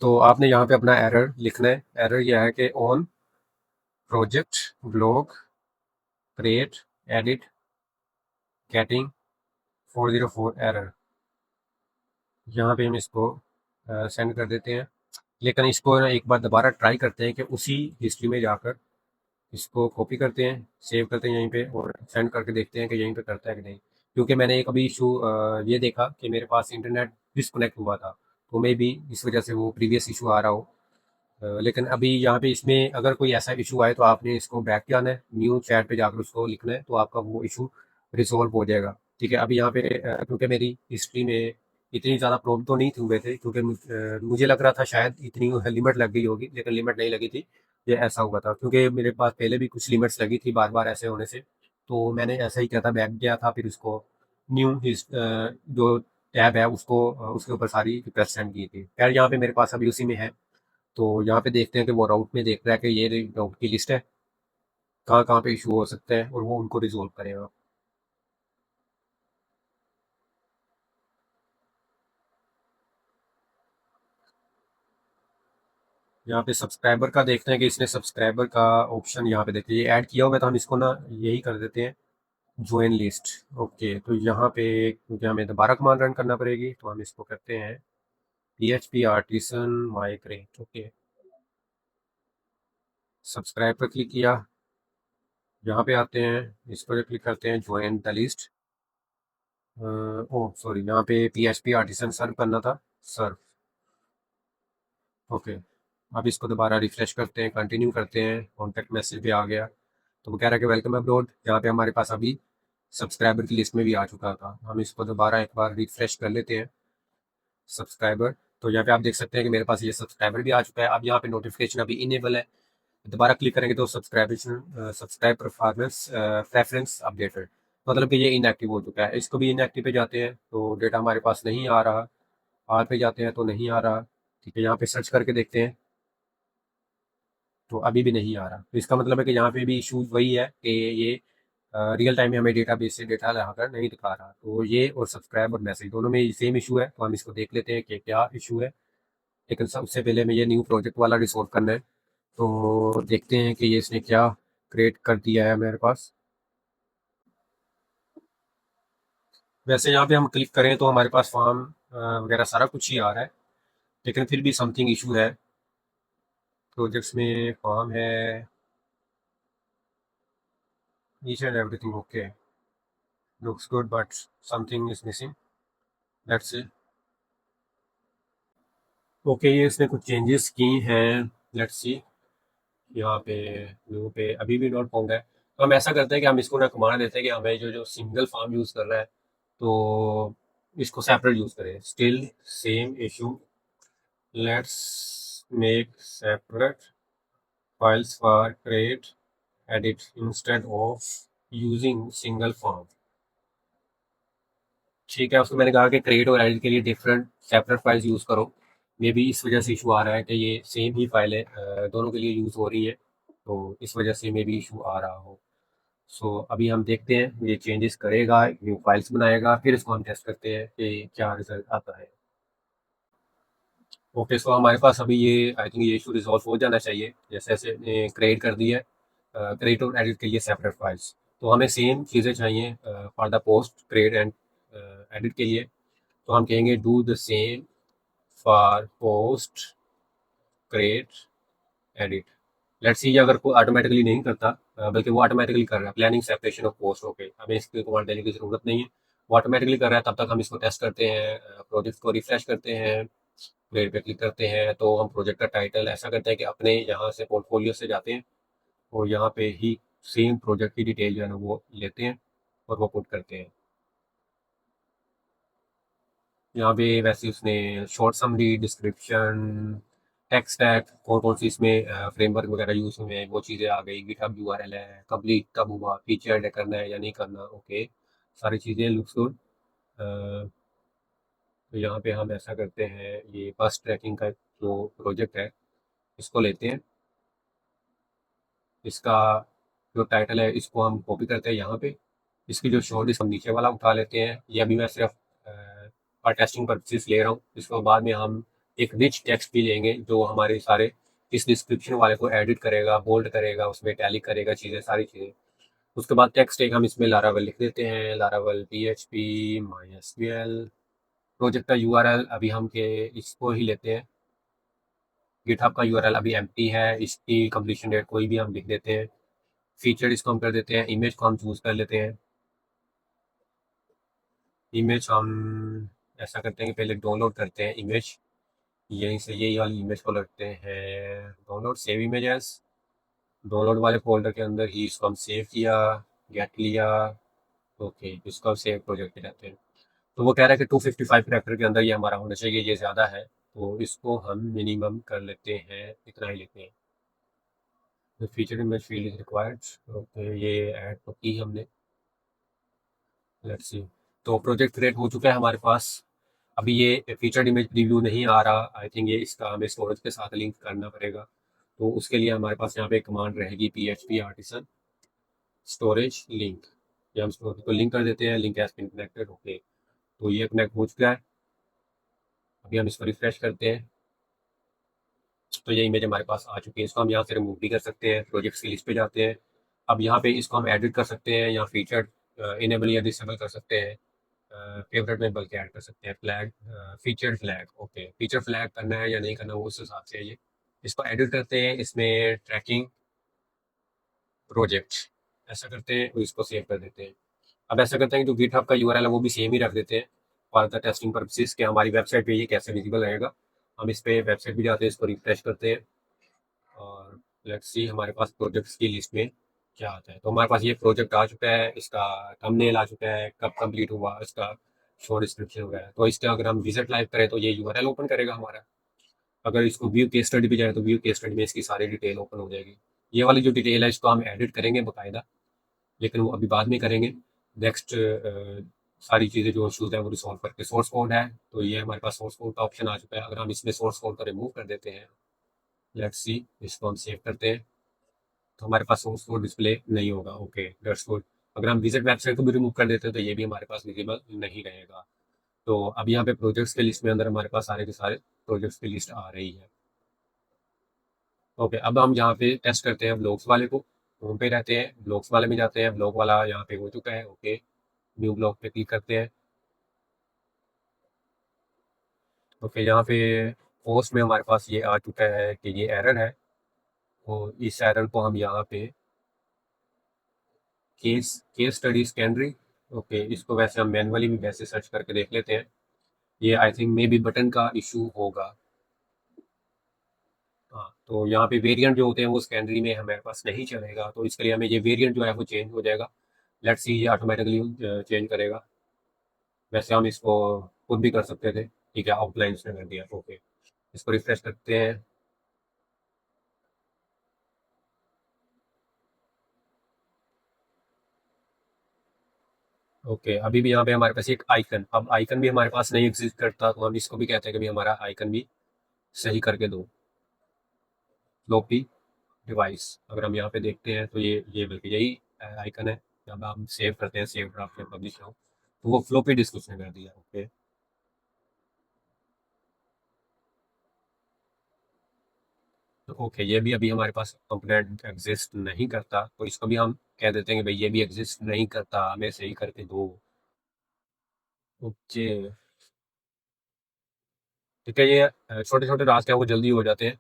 A: तो आपने यहाँ पे अपना एरर लिखना है। एरर यह है कि on project blog create edit getting 404 error. यहाँ पे हम इसको सेंड कर देते हैं, लेकिन इसको ना एक बार दोबारा ट्राई करते हैं कि उसी हिस्ट्री में जाकर इसको कॉपी करते हैं, सेव करते हैं यहीं पे और सेंड करके देखते हैं कि यहीं पे करता है कि नहीं। क्योंकि मैंने एक अभी इशू ये देखा कि मेरे पास इंटरनेट डिस्कनेक्ट हुआ था, तो मे बी इस वजह से वो प्रीवियस इशू आ रहा हो। लेकिन अभी यहाँ पे इसमें अगर कोई ऐसा इशू आए तो आपने इसको बैक जाना है, न्यू चैट पे जाकर उसको लिखना है, तो आपका वो इशू रिजॉल्व हो जाएगा। ठीक है, अभी यहाँ पे क्योंकि मेरी हिस्ट्री में इतनी ज़्यादा प्रॉब्लम तो नहीं हुए थे, क्योंकि मुझे लग रहा था शायद इतनी लिमिट लग गई होगी, लेकिन लिमिट नहीं लगी थी। ये ऐसा हुआ था क्योंकि मेरे पास पहले भी कुछ लिमिट्स लगी थी बार बार ऐसे होने से। तो मैंने ऐसा ही किया था, बैक गया था, फिर उसको न्यू जो टैब है उसको उसके ऊपर सारी रिक्वेस्ट सेंड की थी। खैर, यहाँ पे मेरे पास अभी उसी में है। तो यहाँ पे देखते हैं कि वो राउट में देख रहा है कि ये राउट की लिस्ट है, कहाँ कहाँ पे इशू हो सकता है, और वो उनको रिजोल्व करेगा। यहाँ पे सब्सक्राइबर का देखते हैं कि इसने सब्सक्राइबर का ऑप्शन यहाँ पे देखिए, ये ऐड किया हुआ है, तो हम इसको ना यही कर देते हैं, ज्वाइन लिस्ट। ओके, तो यहाँ पे क्योंकि हमें दोबारा कमांड रन करना पड़ेगी, तो हम इसको करते हैं PHP artisan migrate. Okay, subscribe पर क्लिक किया, यहाँ पे आते हैं, इस पर क्लिक करते हैं, join the list. Oh sorry, यहाँ पे PHP आर्टिसन सर्व करना था, सर्व। ओके, अब इसको दोबारा रिफ्रेश करते हैं, कंटिन्यू करते हैं, कॉन्टैक्ट मैसेज भी आ गया। तो वो कह रहा है कि वेलकम अब्रॉड, यहाँ पे हमारे पास अभी सब्सक्राइबर की लिस्ट में भी आ चुका था। हम इसको दोबारा एक बार रिफ्रेश कर लेते हैं सब्सक्राइबर। तो यहाँ पे आप देख सकते हैं कि मेरे पास ये सब्सक्राइबर भी आ चुका है। अब यहाँ पे नोटिफिकेशन अभी इनेबल है, दोबारा क्लिक करेंगे तो सब्सक्राइब परफॉर्मेंस प्रेफरेंस अपडेटेड, मतलब कि ये इनएक्टिव हो चुका है। इसको भी इनएक्टिव पे जाते हैं तो डेटा हमारे पास नहीं आ रहा, आर पे जाते हैं तो नहीं आ रहा। ठीक है, यहाँ पे सर्च करके देखते हैं तो अभी भी नहीं आ रहा। तो इसका मतलब है कि यहाँ पे भी इशू वही है कि ये रियल टाइम में हमें डेटाबेस से डेटा लगाकर नहीं दिखा रहा। तो ये और सब्सक्राइब और मैसेज दोनों में सेम इशू है, तो हम इसको देख लेते हैं कि क्या इशू है। लेकिन सबसे पहले हमें ये न्यू प्रोजेक्ट वाला रिसोल्व करना है। तो देखते हैं कि ये इसने क्या क्रिएट कर दिया है मेरे पास। वैसे यहाँ पे हम क्लिक करें तो हमारे पास फॉर्म वगैरह सारा कुछ ही आ रहा है, लेकिन फिर भी समथिंग इशू है। प्रोजेक्ट्स में फॉर्म है, each and everything okay, looks good but something is missing, let's see. Okay, ये इसने कुछ चेंजेस की हैं, लेट्स सी। यहाँ पे न्यू पे अभी भी नॉट फाउंड है। तो हम ऐसा करते हैं कि हम इसको ना कमांड देते हैं कि हमें जो जो सिंगल फॉर्म यूज़ कर रहा है तो इसको सेपरेट यूज़ करें। Still same issue, let's make separate files for create edit instead of using single form। ठीक है, उसको मैंने कहा कि क्रिएट और एडिट के लिए डिफरेंट सेपरेट फाइल्स यूज़ करो। मे बी इस वजह से इशू आ रहा है कि ये सेम ही फाइलें दोनों के लिए यूज़ हो रही है, तो इस वजह से मे बी इशू आ रहा हो। सो अभी हम देखते हैं, ये चेंजेस करेगा, न्यू फाइल्स बनाएगा, फिर इसको हम टेस्ट करते हैं कि क्या रिजल्ट आता है। ओके, सो हमारे पास अभी ये आई थिंक ये इशू रिजॉल्व हो जाना चाहिए। जैसे जैसे क्रिएट कर दी है, क्रिएट और एडिट के लिए सेपरेट फाइल्स। तो हमें सेम चीज़ें चाहिए for the post create and edit के लिए। तो हम कहेंगे do the same for post create edit. Let's see अगर कोई ऑटोमेटिकली नहीं करता, बल्कि वो ऑटोमेटिकली कर रहा है planning separation of post. Okay, हमें इसकी कमांड देने की ज़रूरत नहीं है, वो ऑटोमेटिकली कर रहा है। तब तक हम इसको टेस्ट करते हैं, प्रोजेक्ट को रिफ्रेश करते हैं, प्लेट पे क्लिक करते हैं तो हम प्रोजेक्ट का टाइटल ऐसा करते हैं कि अपने यहाँ से पोर्टफोलियो से जाते हैं और यहाँ पे ही सेम प्रोजेक्ट की डिटेल जो है ना वो लेते हैं और वो पुट करते हैं। यहाँ पे वैसे उसने short summary, description, tech stack, कौन कौन सी इसमें फ्रेमवर्क वगैरह यूज़ हुए हैं वो चीज़ें आ गई। गिटहब यूआरएल है, कंप्लीट कब हुआ, फीचर करना है या नहीं करना, ओके, सारी चीज़ें लुक्स गुड। तो यहाँ पे हम ऐसा करते हैं, ये बस ट्रैकिंग का जो प्रोजेक्ट है इसको लेते हैं। इसका जो टाइटल है इसको हम कॉपी करते हैं यहाँ पे। इसकी जो शॉर्ट इसको हम नीचे वाला उठा लेते हैं। ये अभी मैं सिर्फ फॉर टेस्टिंग पर्पसेस ले रहा हूँ। इसको बाद में हम एक रिच टेक्स्ट भी लेंगे जो हमारे सारे इस डिस्क्रिप्शन वाले को एडिट करेगा, बोल्ड करेगा, उसमें टैली करेगा चीज़ें, सारी चीज़ें। उसके बाद टेक्स्ट एक हम इसमें लारावेल लिख देते हैं, लारावेल PHP MySQL। प्रोजेक्ट का यूआरएल अभी हम के इसको ही लेते हैं। गिटहब का यूआरएल अभी एम्प्टी है, इसकी कंप्लीशन डेट कोई भी हम लिख देते हैं। फीचर इसको हम कर देते हैं, इमेज को हम चूज़ कर लेते हैं। इमेज हम ऐसा करते हैं कि पहले डाउनलोड करते हैं इमेज, यहीं से यही वाली इमेज को लगते हैं डाउनलोड, सेव इमेजेस। डाउनलोड वाले फोल्डर के अंदर ही इसको हम सेव किया, गेट लिया, ओके, इसको हम सेव प्रोजेक्ट पे जाते हैं। तो वो कह रहा है कि 255 कैरेक्टर के अंदर ये हमारा होना चाहिए, ये ज़्यादा है तो इसको हम मिनिमम कर लेते हैं, इतना ही लेते हैं। The feature image field is required, okay, ये ऐड तो की हमने, लेट्स सी। तो प्रोजेक्ट क्रिएट हो चुका है हमारे पास। अभी ये फीचर्ड इमेज प्रीव्यू नहीं आ रहा, आई थिंक ये इसका हमें स्टोरेज के साथ लिंक करना पड़ेगा। तो उसके लिए हमारे पास यहाँ पे कमांड रहेगी PHP आर्टिसन स्टोरेज लिंक। ये हम स्टोरेज को लिंक कर देते हैं, link has been connected, okay. तो ये कनेक्ट हो चुका है। अभी हम इसको रिफ्रेश करते हैं तो ये इमेज हमारे पास आ चुकी है। इसको हम यहाँ से रिमूव भी कर सकते हैं, प्रोजेक्ट्स की लिस्ट पे जाते हैं। अब यहाँ पे इसको हम एडिट कर सकते हैं या फीचर इनेबल या डिसेबल कर सकते हैं, फेवरेट में बल्कि ऐड कर सकते हैं। Flag, feature flag, okay, feature flag करना है या नहीं करना वो उस हिसाब से है ये। इसको एडिट करते हैं, इसमें ट्रैकिंग प्रोजेक्ट ऐसा करते हैं और इसको सेव कर देते हैं। अब ऐसा करते हैं कि जो गिटहब का यूआरएल है वो भी सेम ही रख देते हैं फॉर द टेस्टिंग पर्पसेस कि हमारी वेबसाइट पे ये कैसे विजिबल रहेगा। हम इस पे वेबसाइट भी जाते हैं, इसको रिफ्रेश करते हैं और लेट्स सी हमारे पास प्रोजेक्ट्स की लिस्ट में क्या आता है। तो हमारे पास ये प्रोजेक्ट आ चुका है, इसका थंबनेल आ चुका है, कब कंप्लीट हुआ, इसका शॉर्ट डिस्क्रिप्शन हो गया है। तो इसका अगर हम विजिट लाइव करें तो ये यूआरएल ओपन करेगा हमारा। अगर इसको व्यू केस स्टडी पे जाए तो व्यू केस स्टडी में इसकी सारी डिटेल ओपन हो जाएगी। ये वाली जो डिटेल है इसको हम एडिट करेंगे बाकायदा, लेकिन वो अभी बाद में करेंगे। नेक्स्ट सारी चीज़ें जो इशूज़ हैं वो रिसॉल्व करके सोर्स कोड है, तो ये हमारे पास सोर्स कोड का ऑप्शन आ चुका है। अगर हम इसमें सोर्स कोड को रिमूव कर देते हैं, लेट्स सी, इसको हम सेव करते हैं, तो हमारे पास सोर्स कोड डिस्प्ले नहीं होगा। Okay, that's good. अगर हम विजिट वेबसाइट को भी रिमूव कर देते हैं तो ये भी हमारे पास विजिबल नहीं रहेगा। तो अब यहाँ पे प्रोजेक्ट्स के लिस्ट में अंदर हमारे पास सारे के सारे प्रोजेक्ट्स की लिस्ट आ रही है। ओके, अब हम यहाँ पे टेस्ट करते हैं ब्लॉग्स वाले को। होम पे रहते हैं, ब्लॉग्स वाले में जाते हैं, ब्लॉग वाला यहाँ पे हो चुका है। ओके, न्यू ब्लॉग पे क्लिक करते हैं। ओके, यहाँ पे पोस्ट में हमारे पास ये आ चुका है कि ये एरर है, और इस एरर को हम यहाँ पे केस केस स्टडी स्कैनरी। ओके, इसको वैसे हम मैनुअली भी वैसे सर्च करके देख लेते हैं। ये I think may be button का इशू होगा। हाँ, तो यहाँ पे वेरिएंट जो होते हैं वो स्कैनरी में हमारे पास नहीं चलेगा, तो इसके लिए हमें ये वेरिएंट जो है वो चेंज हो जाएगा। लेट्स सी, ये ऑटोमेटिकली चेंज करेगा। वैसे हम इसको खुद भी कर सकते थे, ठीक है, आउटलाइन इसने कर दिया। ओके, इसको रिफ्रेश करते हैं। ओके, अभी भी यहाँ पे हमारे पास एक आइकन, अब आइकन भी हमारे पास नहीं एग्जिस्ट करता, तो हम इसको भी कहते हैं कि भी हमारा आइकन भी सही करके दो। फ्लॉपी डिवाइस, अगर हम यहाँ पे देखते हैं तो ये बल्कि यही आइकन है। जब हम सेव करते हैं, सेव ड्राफ्ट में पब्लिश हो, तो वो फ्लॉपी डिस्क उसने कर दिया। ओके, तो ओके, ये भी अभी हमारे पास कंपोनेंट एग्जिस्ट नहीं करता, तो इसको भी हम कह देते हैं कि भाई ये भी एग्जिस्ट नहीं करता, हमें सही करके दो। ओके, ठीक है, ये छोटे छोटे रास्ते हैं वो जल्दी हो जाते हैं,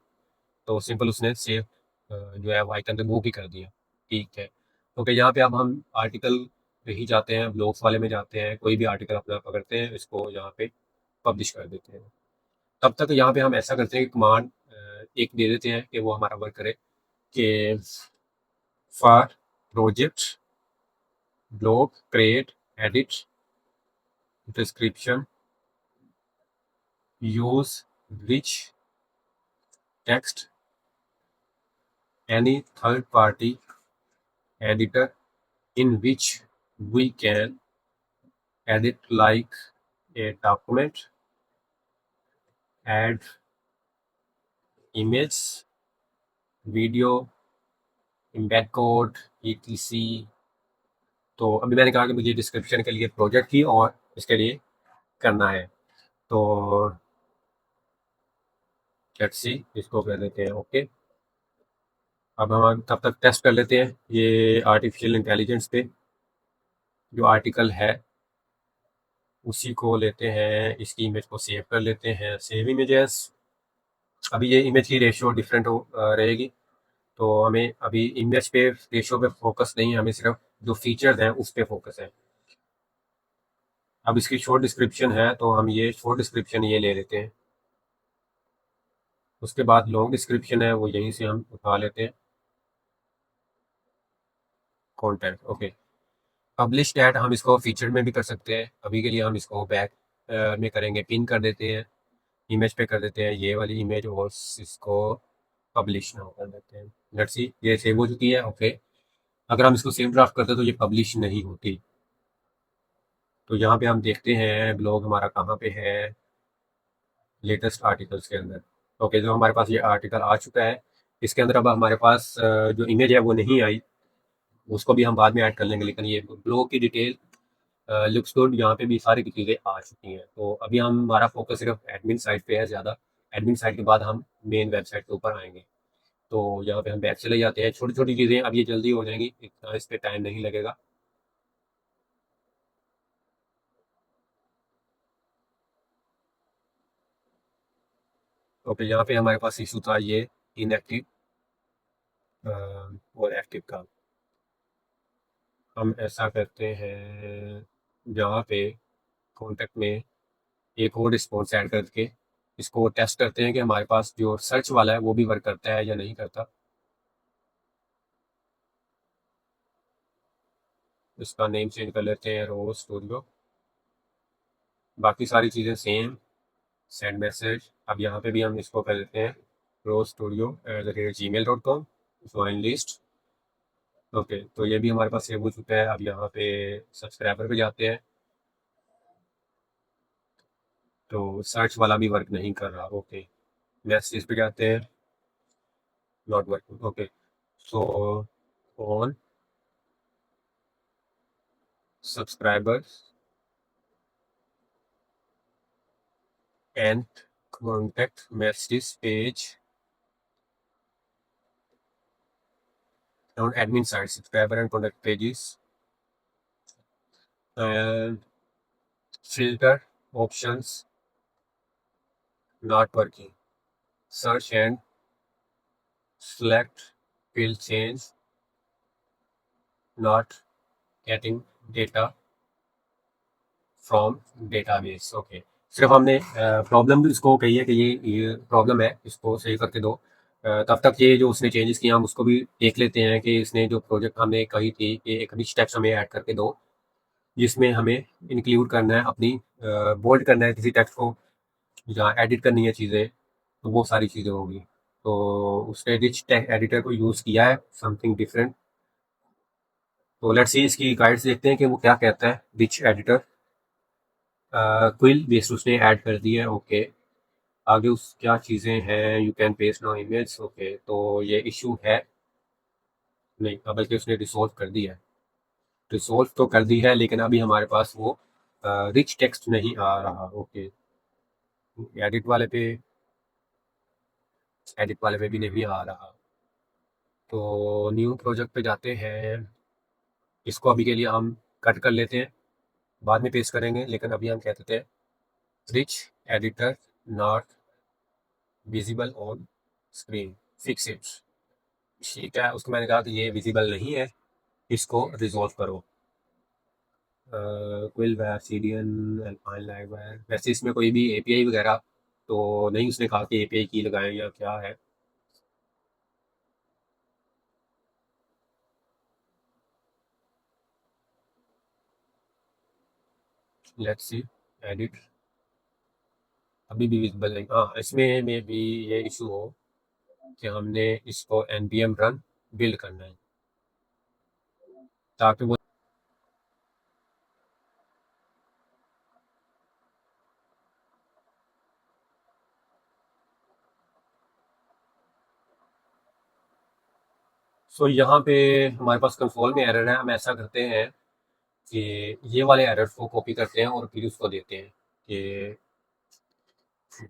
A: तो सिंपल उसने सेव जो है वो आइकन रिमूव ही कर दिया। ठीक है। ओके, यहाँ पे अब हम आर्टिकल पे ही जाते हैं, ब्लॉग्स वाले में जाते हैं, कोई भी आर्टिकल अपना पकड़ते हैं, इसको यहाँ पे पब्लिश कर देते हैं। तब तक यहाँ पे हम ऐसा करते हैं कि कमांड एक दे देते हैं कि वो हमारा वर्क करे, कि for project blog create edit description use rich text any third party editor in which we can edit like a document, add image, video, embed code, etc। तो अभी मैंने कहा कि मुझे डिस्क्रिप्शन के लिए प्रोजेक्ट की और इसके लिए करना है, तो लेट्स सी, इसको कर देते हैं। ओके, अब हम तब तक टेस्ट कर लेते हैं ये आर्टिफिशियल इंटेलिजेंस पे जो आर्टिकल है, उसी को लेते हैं, इसकी इमेज को सेव कर लेते हैं, सेव इमेजेस। अभी ये इमेज की रेशियो डिफरेंट हो रहेगी, तो हमें अभी इमेज पे रेशियो पे फोकस नहीं है, हमें सिर्फ जो फीचर्स हैं उस पे फोकस है। अब इसकी शॉर्ट डिस्क्रिप्शन है, तो हम ये शॉर्ट डिस्क्रिप्शन ये ले लेते हैं। उसके बाद लॉन्ग डिस्क्रिप्शन है वो यहीं से हम उठा लेते हैं, कंटेंट। ओके, पब्लिश डैट हम इसको फीचर में भी कर सकते हैं, अभी के लिए हम इसको बैक में करेंगे, पिन कर देते हैं, इमेज पे कर देते हैं ये वाली इमेज, और इसको पब्लिश नाउ कर देते हैं। लेट्स सी, ये सेव हो चुकी है। ओके, अगर हम इसको सेव ड्राफ्ट करते तो ये पब्लिश नहीं होती। तो यहाँ पे हम देखते हैं ब्लॉग हमारा कहाँ पे है, लेटेस्ट आर्टिकल्स के अंदर। ओके, जो हमारे पास ये आर्टिकल आ चुका है, इसके अंदर अब हमारे पास जो इमेज है वो नहीं आई, उसको भी हम बाद में ऐड कर लेंगे, लेकिन ये ब्लॉग की डिटेल लुक्स गुड, यहाँ पे भी सारी की चीज़ें आ चुकी हैं। तो अभी हम हमारा फोकस सिर्फ एडमिन साइट पे है ज़्यादा। एडमिन साइट के बाद हम मेन वेबसाइट के ऊपर आएंगे, तो यहाँ पे हम बैक चले जाते हैं। छोटी छोटी चीज़ें अब ये जल्दी हो जाएंगी, इतना इस पर टाइम नहीं लगेगा। ओके, यहाँ पे हमारे पास इशू था ये इनएक्टिव और एक्टिव का। हम ऐसा करते हैं, जहाँ पे कॉन्टेक्ट में एक और रिस्पॉन्स ऐड करके इसको टेस्ट करते हैं कि हमारे पास जो सर्च वाला है वो भी वर्क करता है या नहीं करता। इसका नेम चेंज कर लेते हैं रो स्टूडियो। बाकी सारी चीज़ें सेम, सेंड मैसेज। अब यहाँ पे भी हम इसको कर देते हैं रो studio @gmail.com join list. Okay, तो ये भी हमारे पास सेव हो चुका है। अब यहाँ पे सब्सक्राइबर पे जाते हैं, तो सर्च वाला भी वर्क नहीं कर रहा। ओके, मैसेज पे जाते हैं, not working. Okay, so on subscribers and contact message page on admin side, subscriber and contact pages, and filter options not working. Search and select field change not getting data from database. Okay, सिर्फ हमने problem भी उसको कही है कि ये problem है, इसको सही करके दो। तब तक ये जो उसने चेंजेस किए हम उसको भी देख लेते हैं कि इसने जो प्रोजेक्ट हमें कही थी कि एक रिच टेक्स्ट हमें ऐड करके दो, जिसमें हमें इंक्लूड करना है अपनी बोल्ड करना है किसी टेक्स्ट को, जहाँ एडिट करनी है चीज़ें, तो वो सारी चीज़ें होगी। तो उसने रिच टेक्स्ट एडिटर को यूज़ किया है, समथिंग डिफरेंट। तो लेट्स सी इसकी गाइड्स देखते हैं कि वो क्या कहता है रिच एडिटर। क्विल बेस्ड उसने ऐड कर दिया है। ओके, आगे उस क्या चीज़ें हैं, you can paste no image. Okay, तो ये इशू है नहीं, बल्कि उसने रिसोल्व कर दिया है। रिसोल्व तो कर दी है, लेकिन अभी हमारे पास वो रिच टेक्स्ट नहीं आ रहा। ओके, एडिट वाले पे एडिट वाले पे भी नहीं आ रहा। तो न्यू प्रोजेक्ट पे जाते हैं, इसको अभी के लिए हम कट कर लेते हैं, बाद में पेस्ट करेंगे। लेकिन अभी हम कह देते हैं rich editor not visible on screen, fix it. ठीक है, उसको मैंने कहा कि ये विजिबल नहीं है, इसको रिजॉल्व करो। क्विल वेयर सीडीएन एल्पाइन लाइववेयर, वैसे इसमें कोई भी एपीआई वगैरह तो नहीं उसने कहा कि एपीआई की लगाएं या क्या है। लेट्स सी एडिट, अभी भी विजिबल नहीं। हाँ, इसमें में भी ये इशू हो कि हमने इसको npm रन बिल्ड करना है ताकि वो सो यहाँ पे हमारे पास कंसोल में एरर है। हम ऐसा करते हैं कि ये वाले एरर्स को कॉपी करते हैं और फिर उसको देते हैं कि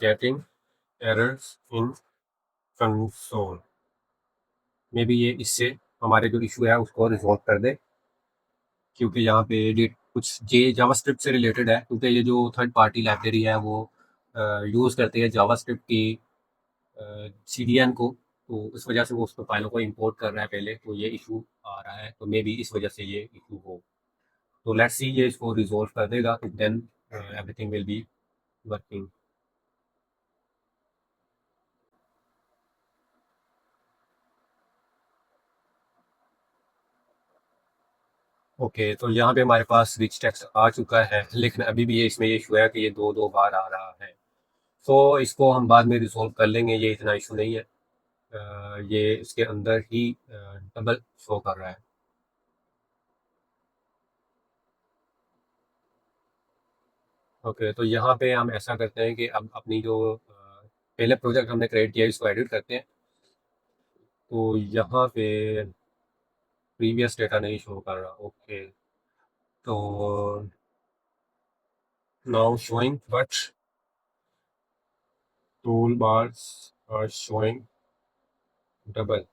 A: getting errors in console. May be ये इससे हमारे जो इशू है उसको रिजॉल्व कर दे, क्योंकि यहाँ पे ये कुछ जे जावास्क्रिप्ट से रिलेटेड है, क्योंकि ये जो थर्ड पार्टी लाइब्रेरी है वो यूज़ करती है जावास्क्रिप्ट की सीडीएन को। तो इस वजह से वो उसको फाइलों को इंपोर्ट कर रहा है पहले, तो ये इशू आ रहा है। तो मे बी इस वजह से ये इशू हो। तो लेट्स सी ये इसको रिजॉल्व कर देगा, तो then everything will be working. Okay, तो यहाँ पे हमारे पास रिच टेक्स्ट आ चुका है, लेकिन अभी भी ये इसमें ये इशू है कि ये दो दो बार आ रहा है। तो इसको हम बाद में रिजॉल्व कर लेंगे, ये इतना इशू नहीं है। ये इसके अंदर ही डबल शो कर रहा है। ओके, तो यहाँ पे हम ऐसा करते हैं कि अब अपनी जो पहले प्रोजेक्ट हमने क्रिएट किया इसको एडिट करते हैं। तो यहाँ पे प्रीवियस डेटा नहीं शो कर रहा। ओके, तो now showing but tool bars are showing double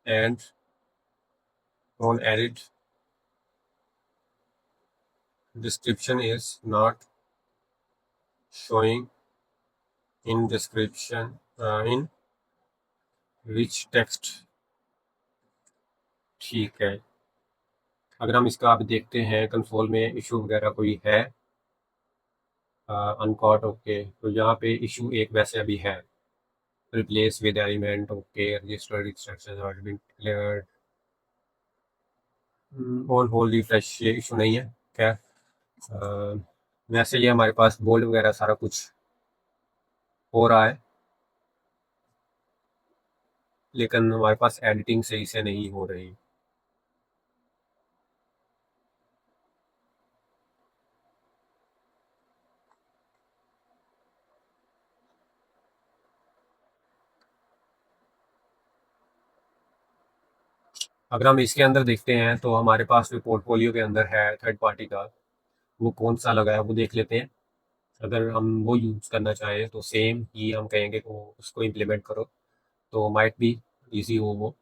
A: and on edit description is not showing in description in rich text। ठीक है, अगर हम इसका आप देखते हैं कंसोल में इशू वगैरह कोई है अनकॉट। ओके, तो यहाँ पे इशू एक वैसे अभी है, replace with element. Okay, registered instructions are been cleared. On whole refresh ये इशू नहीं है। खैर, अ, वैसे ये हमारे पास बोल्ड वगैरह सारा कुछ हो रहा है, लेकिन हमारे पास एडिटिंग सही से नहीं हो रही। अगर हम इसके अंदर देखते हैं तो हमारे पास जो पोर्टफोलियो के अंदर है थर्ड पार्टी का, वो कौन सा लगा है वो देख लेते हैं। अगर हम वो यूज़ करना चाहें तो सेम ही हम कहेंगे कि उसको इम्प्लीमेंट करो, तो माइट बी इजी हो वो।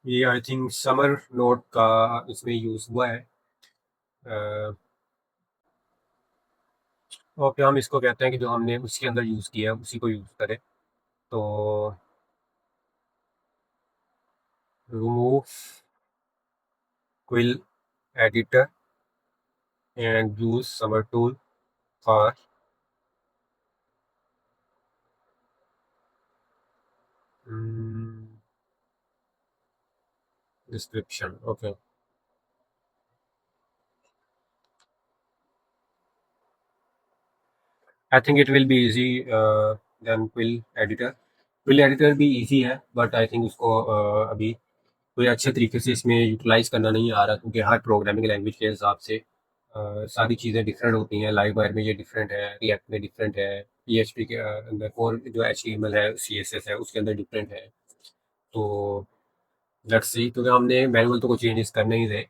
A: ये आई थिंक समर नोट का इसमें यूज़ हुआ है। अ, और फिर हम इसको कहते हैं कि जो हमने उसके अंदर यूज़ किया है उसी को यूज़ करें। तो remove quill editor and use summer tool for description. Okay, I think it will be easy than quill editor. क्विल एडिटर भी इजी है, बट आई थिंक उसको अभी कोई अच्छे तरीके से इसमें यूटिलाइज करना नहीं आ रहा, क्योंकि हर प्रोग्रामिंग लैंग्वेज के हिसाब से सारी चीज़ें डिफरेंट होती हैं। लाइव वायर में ये डिफरेंट है, रिएक्ट में डिफरेंट है, पीएचपी के अंदर और जो एचटीएमएल है सीएसएस है उसके अंदर डिफरेंट है। तो लेट्स सी, क्योंकि हमने मैनुअल तो कोई चेंजेस करने ही थे,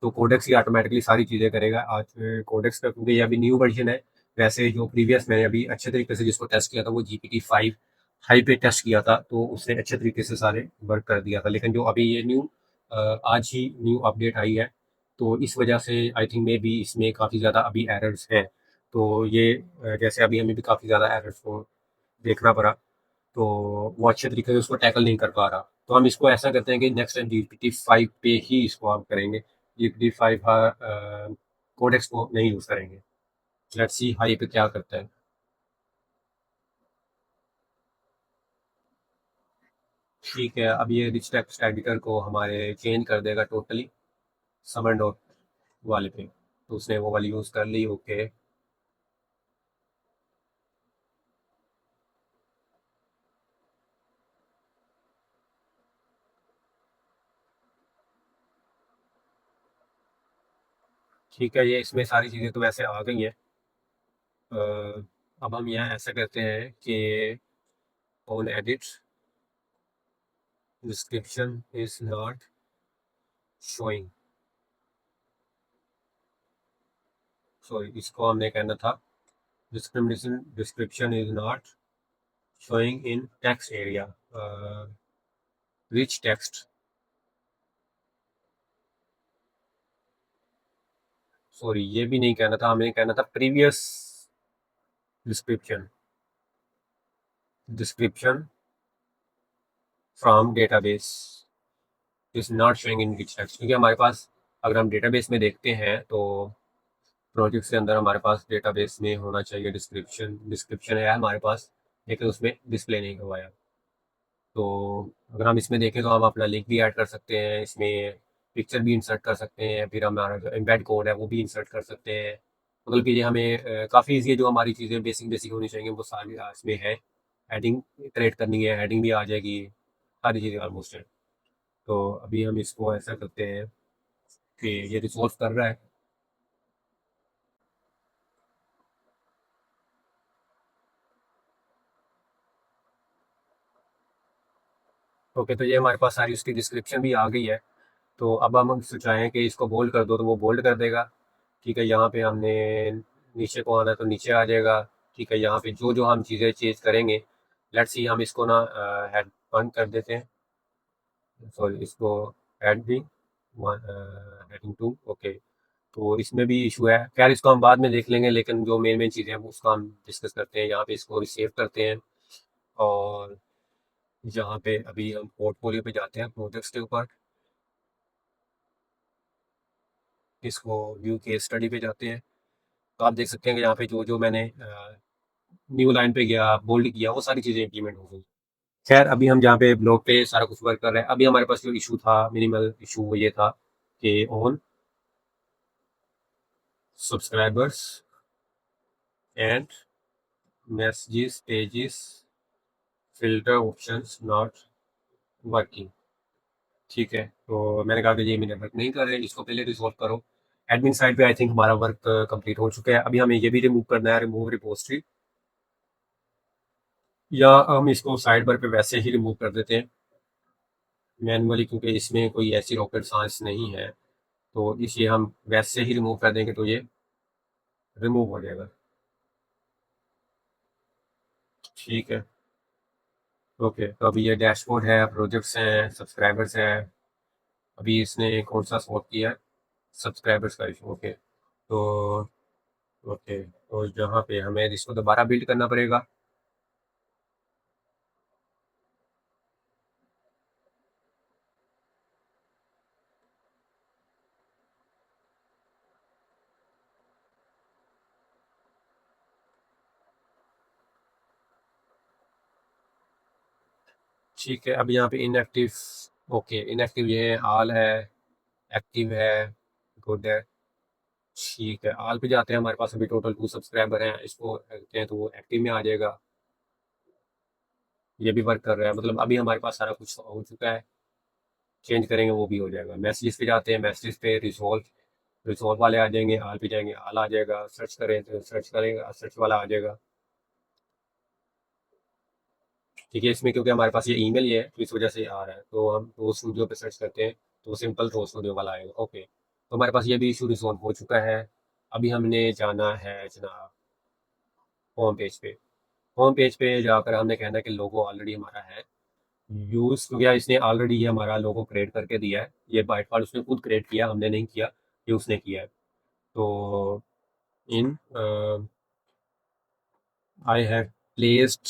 A: तो कोडेक्स ही ऑटोमेटिकली सारी चीज़ें करेगा आज। कोडेक्स का क्योंकि ये अभी न्यू वर्जन है। वैसे जो प्रीवियस मैंने अभी अच्छे तरीके से जिसको टेस्ट किया था वो GPT-5 हाई पे टेस्ट किया था, तो उसने अच्छे तरीके से सारे वर्क कर दिया था। लेकिन जो अभी ये न्यू आज ही न्यू अपडेट आई है, तो इस वजह से आई थिंक मे बी इसमें काफ़ी ज़्यादा अभी एरर्स हैं। तो ये जैसे अभी हमें भी काफ़ी ज़्यादा एरर्स को देखना पड़ा, तो वो अच्छे तरीके से उसको टैकल नहीं कर पा रहा। तो हम इसको ऐसा करते हैं कि नेक्स्ट टाइम GPT-5 पे ही इसको हम करेंगे। GPT-5 कोडेक्स को नहीं यूज़ करेंगे। लेट्स सी हाई पे क्या करता है। ठीक है, अब ये रिच टेक्स्ट एडिटर को हमारे चेंज कर देगा टोटली समर नोट वाले पे। तो उसने वो वाली यूज़ कर ली। ओके, ठीक है, ये इसमें सारी चीज़ें तो वैसे आ गई हैं। अब हम यहाँ ऐसा करते हैं कि on edit description is not showing, sorry इसको हमने कहना था description is not showing in text area, rich text, sorry ये भी नहीं कहना था, हमें कहना था previous description, description from database is not showing in rich text। क्योंकि हमारे पास अगर हम डेटाबेस में देखते हैं तो प्रोजेक्ट के अंदर हमारे पास डेटाबेस में होना चाहिए डिस्क्रिप्शन, डिस्क्रिप्शन है हमारे पास, लेकिन उसमें डिस्प्ले नहीं करवाया। तो अगर हम इसमें देखें तो हम अपना लिंक भी ऐड कर सकते हैं, इसमें पिक्चर भी इंसर्ट कर सकते हैं, फिर हमारा जो एम्बेड कोड है वो भी इंसर्ट कर सकते हैं। मतलब कि ये हमें काफ़ी ईजी है। जो हमारी चीज़ें बेसिक बेसिक होनी चाहिए वो सारी इसमें है। हेडिंग क्रिएट करनी है, हेडिंग भी आ जाएगी, सारी चीज़ें ऑलमोस्ट है। तो अभी हम इसको ऐसा करते हैं कि ये रिसोर्स कर रहा है। ओके, तो ये हमारे पास सारी उसकी डिस्क्रिप्शन भी आ गई है। तो अब हम चाहें कि इसको बोल्ड कर दो तो वो बोल्ड कर देगा। ठीक है, यहाँ पे हमने नीचे को आना है तो नीचे आ जाएगा। ठीक है, यहाँ पे जो जो हम चीज़ें चेंज करेंगे, लेट्स सी हम इसको ना हेड बंद कर देते हैं, सॉरी इसको हेड भी हेडिंग टू। ओके, तो इसमें भी इशू है। खैर इसको हम बाद में देख लेंगे, लेकिन जो मेन मेन चीज़ें हैं वो उसका हम डिस्कस करते हैं। यहाँ पे इसको सेव करते हैं, और यहाँ पे अभी हम पोर्टफोलियो पे जाते हैं, प्रोजेक्ट्स के ऊपर, इसको व्यू केस स्टडी पे जाते हैं। तो आप देख सकते हैं कि यहाँ पे जो जो मैंने न्यू लाइन पे गया बोल्ड किया वो सारी चीज़ें इंप्लीमेंट हो गई। खैर अभी हम जहाँ पे ब्लॉग पे सारा कुछ वर्क कर रहे हैं, अभी हमारे पास जो इशू था, मिनिमल इशू, वो ये था कि on subscribers and messages pages filter options not working. ठीक है, तो मैंने कहा कि ये मेरे वर्क नहीं कर रहे, इसको पहले रिजॉल्व करो। एडमिन साइड पे आई थिंक हमारा वर्क कंप्लीट हो चुका है। अभी हमें ये भी रिमूव करना है, रिमूव रिपोजिटरी, या हम इसको साइड बार पे वैसे ही रिमूव कर देते हैं मैनुअली, क्योंकि इसमें कोई ऐसी रॉकेट साइंस नहीं है। तो इसे हम वैसे ही रिमूव कर देंगे तो ये रिमूव हो जाएगा। ठीक है, ओके। तो अभी ये डैशबोर्ड है, प्रोजेक्ट्स हैं, सब्सक्राइबर्स हैं। अभी इसने कौन सा सॉल्व किया है? सब्सक्राइबर्स का इशू। ओके, तो ओके, तो यहाँ पे हमें इसको दोबारा बिल्ड करना पड़ेगा। ठीक है, अब यहाँ पे इनएक्टिव, ओके इनएक्टिव ये आल है, एक्टिव है, गुड है। ठीक है, आल पे जाते हैं, हमारे पास अभी टोटल 2 सब्सक्राइबर हैं, इसको रखते हैं तो वो एक्टिव में आ जाएगा। ये भी वर्क कर रहा है, मतलब अभी हमारे पास सारा कुछ हो चुका है। चेंज करेंगे वो भी हो जाएगा। मैसेजेस पे जाते हैं, मैसेजेस पे रिजॉल्व, रिजॉल्व वाले आ जाएंगे, आल पे जाएंगे, आल आ जाएगा। सर्च करें तो सर्च करेंगे, सर्च वाला आ जाएगा। ठीक है, इसमें क्योंकि हमारे पास ये ईमेल ही है तो इस वजह से आ रहा है। तो हम रोज स्टूडियो पे सर्च करते हैं तो सिंपल रोज स्टूडियो वाला आएगा। ओके, तो हमारे पास ये भी इशू रिजॉल्व हो चुका है। अभी हमने जाना है जनाब होम पेज पे। होम पेज पे जाकर हमने कहना है कि लोगो ऑलरेडी हमारा है, यूज़ किया इसने ऑलरेडी, ये हमारा लोगो क्रिएट करके दिया है। ये बाय डिफ़ॉल्ट उसने खुद क्रिएट किया, हमने नहीं किया, ये उसने किया है। तो in I have placed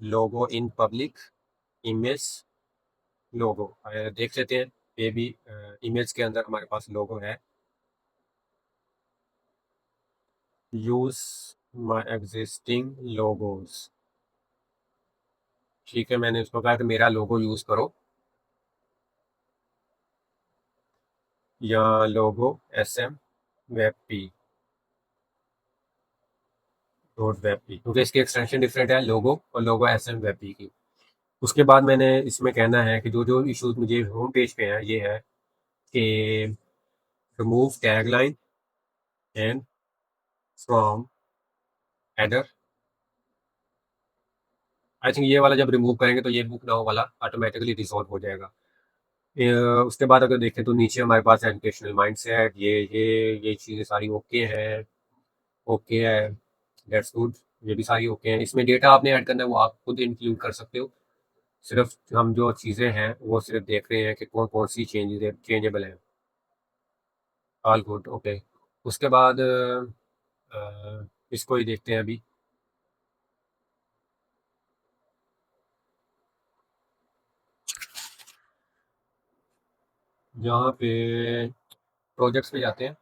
A: logo in public image logo. देख लेते हैं, ये भी इमेज के अंदर हमारे पास लोगो है। Use my existing logos. ठीक है, मैंने उसको कहा कि मेरा लोगो यूज़ करो, या logo S M web P dot web P, क्योंकि इसकी एक्सटेंशन डिफरेंट है, लोगो और logo S M web P की। उसके बाद मैंने इसमें कहना है कि जो जो इश्यूज मुझे होम पेज पे हैं, ये है कि remove tagline and from header. I think ये वाला जब रिमूव करेंगे तो ये बुक नाउ वाला ऑटोमेटिकली रिजॉल्व हो जाएगा। उसके बाद अगर देखें तो नीचे हमारे पास एजुकेशनल माइंडसेट, ये चीज़ें सारी ओके हैं, ओके है, दैट्स गुड। ये भी सारी ओके हैं। इसमें डेटा आपने ऐड करना है, वो आप खुद इंक्लूड कर सकते हो। सिर्फ हम जो चीज़ें हैं वो सिर्फ देख रहे हैं कि कौन कौन सी चेंजेबल हैं। All good, okay. उसके बाद इसको ही देखते हैं अभी। यहाँ पे प्रोजेक्ट्स पे जाते हैं,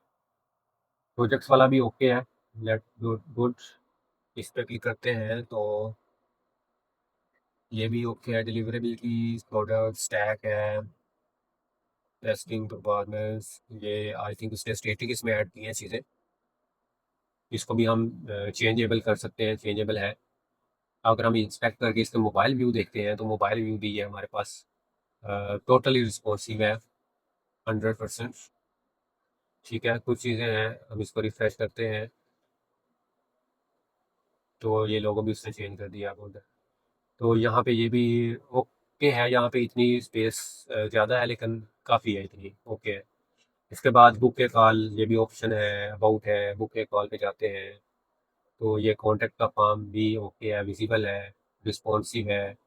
A: प्रोजेक्ट्स वाला भी ओके है, लेट गुड गुड। इस पे क्लिक करते हैं तो ये भी ओके है। डिलीवरेबल की प्रोडक्ट स्टैक है, टेस्टिंग परफॉर्मेंस, ये आई थिंक उसने स्टैटिक इसमें ऐड की हैं चीज़ें। इसको भी हम चेंजेबल कर सकते हैं, चेंजेबल है। अगर हम इंस्पेक्ट करके इसका मोबाइल व्यू देखते हैं तो मोबाइल व्यू भी है हमारे पास, टोटली रिस्पॉन्सिव है, 100%। ठीक है, कुछ चीज़ें हैं, हम इसको रिफ्रेश करते हैं तो ये लोगो भी उसने चेंज कर दिया बोल। तो यहाँ पे ये भी ओके है, यहाँ पे इतनी स्पेस ज़्यादा है लेकिन काफ़ी है, इतनी ओके है। इसके बाद बुक के कॉल, ये भी ऑप्शन है, अबाउट है, बुक के कॉल पे जाते हैं तो ये कॉन्टेक्ट का फॉर्म भी ओके है, विजिबल है, रिस्पॉन्सिव है।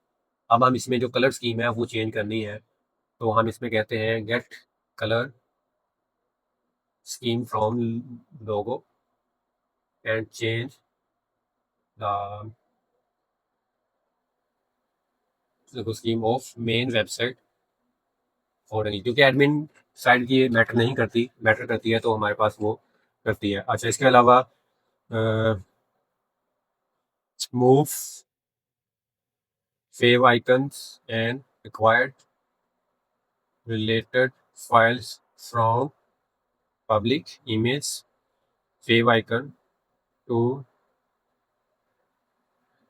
A: अब हम इसमें जो कलर स्कीम है वो चेंज करनी है, तो हम इसमें कहते हैं get colour scheme from logo and change the scheme of main website for, क्योंकि एडमिन साइड की मैटर नहीं करती, मैटर करती है तो हमारे पास वो करती है। अच्छा, इसके अलावा move Save icons and required related files from public image save icon to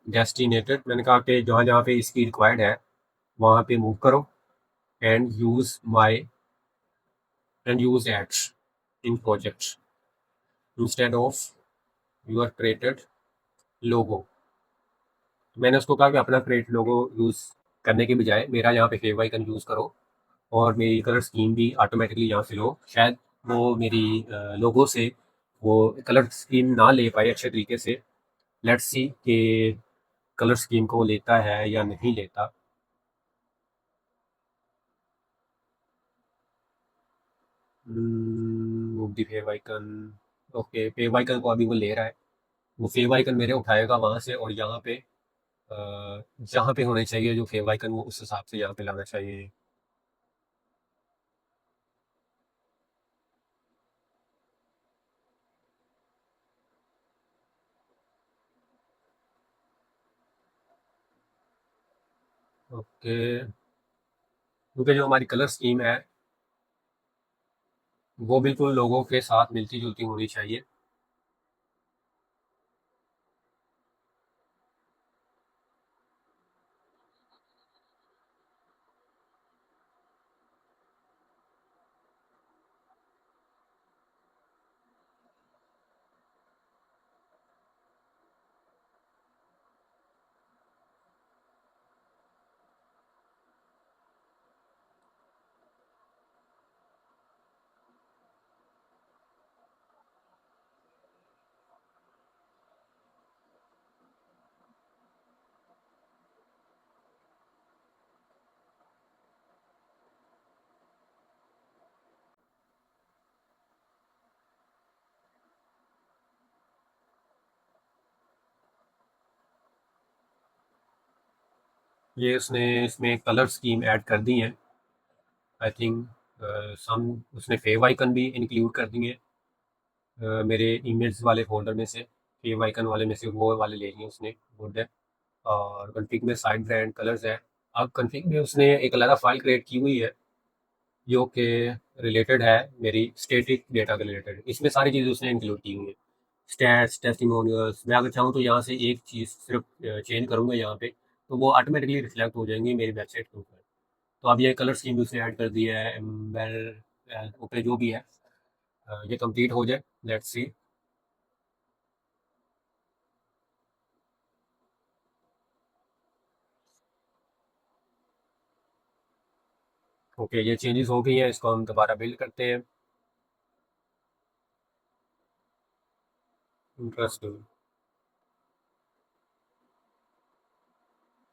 A: destinated. मैंने कहा कि जहाँ जहाँ पे इसकी रिक्वायर्ड है वहाँ पे मूव करो and use ads in projects instead of your created logo. मैंने उसको कहा कि अपना क्रिएट लोगो यूज़ करने के बजाय मेरा यहाँ पे फेव आइकन यूज़ करो और मेरी कलर स्कीम भी ऑटोमेटिकली यहाँ से लो। शायद वो मेरी लोगो से वो कलर स्कीम ना ले पाए अच्छे तरीके से। लेट्स सी कि कलर स्कीम को लेता है या नहीं लेता। Move the favicon. Okay, favicon को अभी वो ले रहा है। वो फेव आइकन मेरे उठाएगा वहाँ से और यहाँ पे जहाँ पे होने चाहिए जो फेव आइकन वो उस हिसाब से यहाँ पे लाना चाहिए। ओके, क्योंकि जो हमारी कलर स्कीम है वो बिल्कुल लोगों के साथ मिलती जुलती होनी चाहिए। ये उसने इसमें कलर स्कीम ऐड कर दी है। आई थिंक सम उसने फेव आइकन भी इंक्लूड कर दिए मेरे इमेज वाले फोल्डर में से। फेव आइकन वाले में से वो वाले ले लिए उसने, गुड है। और कॉन्फ़िग में साइड ब्रांड कलर्स है। अब कॉन्फ़िग में उसने एक अलग फाइल क्रिएट की हुई है जो कि रिलेटेड है मेरी स्टैटिक डेटा के रिलेटेड। इसमें सारी चीज़ें उसने इंक्लूड की हुई हैं, स्टैट्स, टेस्टिमोनियल्स। मैं अगर चाहूँ तो यहाँ से एक चीज़ सिर्फ चेंज करूँगा यहाँ पे तो वो ऑटोमेटिकली रिफ्लेक्ट हो जाएंगी मेरी वेबसाइट के ऊपर। तो अब ये कलर स्कीम भी उसने ऐड कर दिया है, एम्बेल ओके जो भी है। ये कंप्लीट हो जाए, लेट्स सी। ओके, ये चेंजेस हो गई हैं, इसको हम दोबारा बिल्ड करते हैं। इंटरेस्टिंग।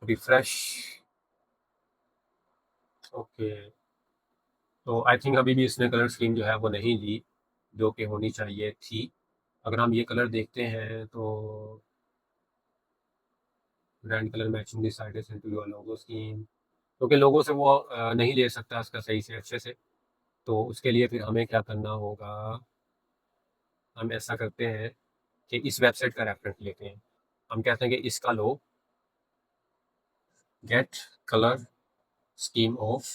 A: रिफ्रेश। ओके, तो आई थिंक अभी भी इसने कलर स्कीम जो है वो नहीं दी जो कि होनी चाहिए थी। अगर हम ये कलर देखते हैं तो brand colour matching decided into your logo scheme, क्योंकि लोगो से वो नहीं ले सकता इसका सही से अच्छे से। तो उसके लिए फिर हमें क्या करना होगा, हम ऐसा करते हैं कि इस वेबसाइट का रेफरेंस लेते हैं। हम कहते हैं कि इसका लो get colour scheme of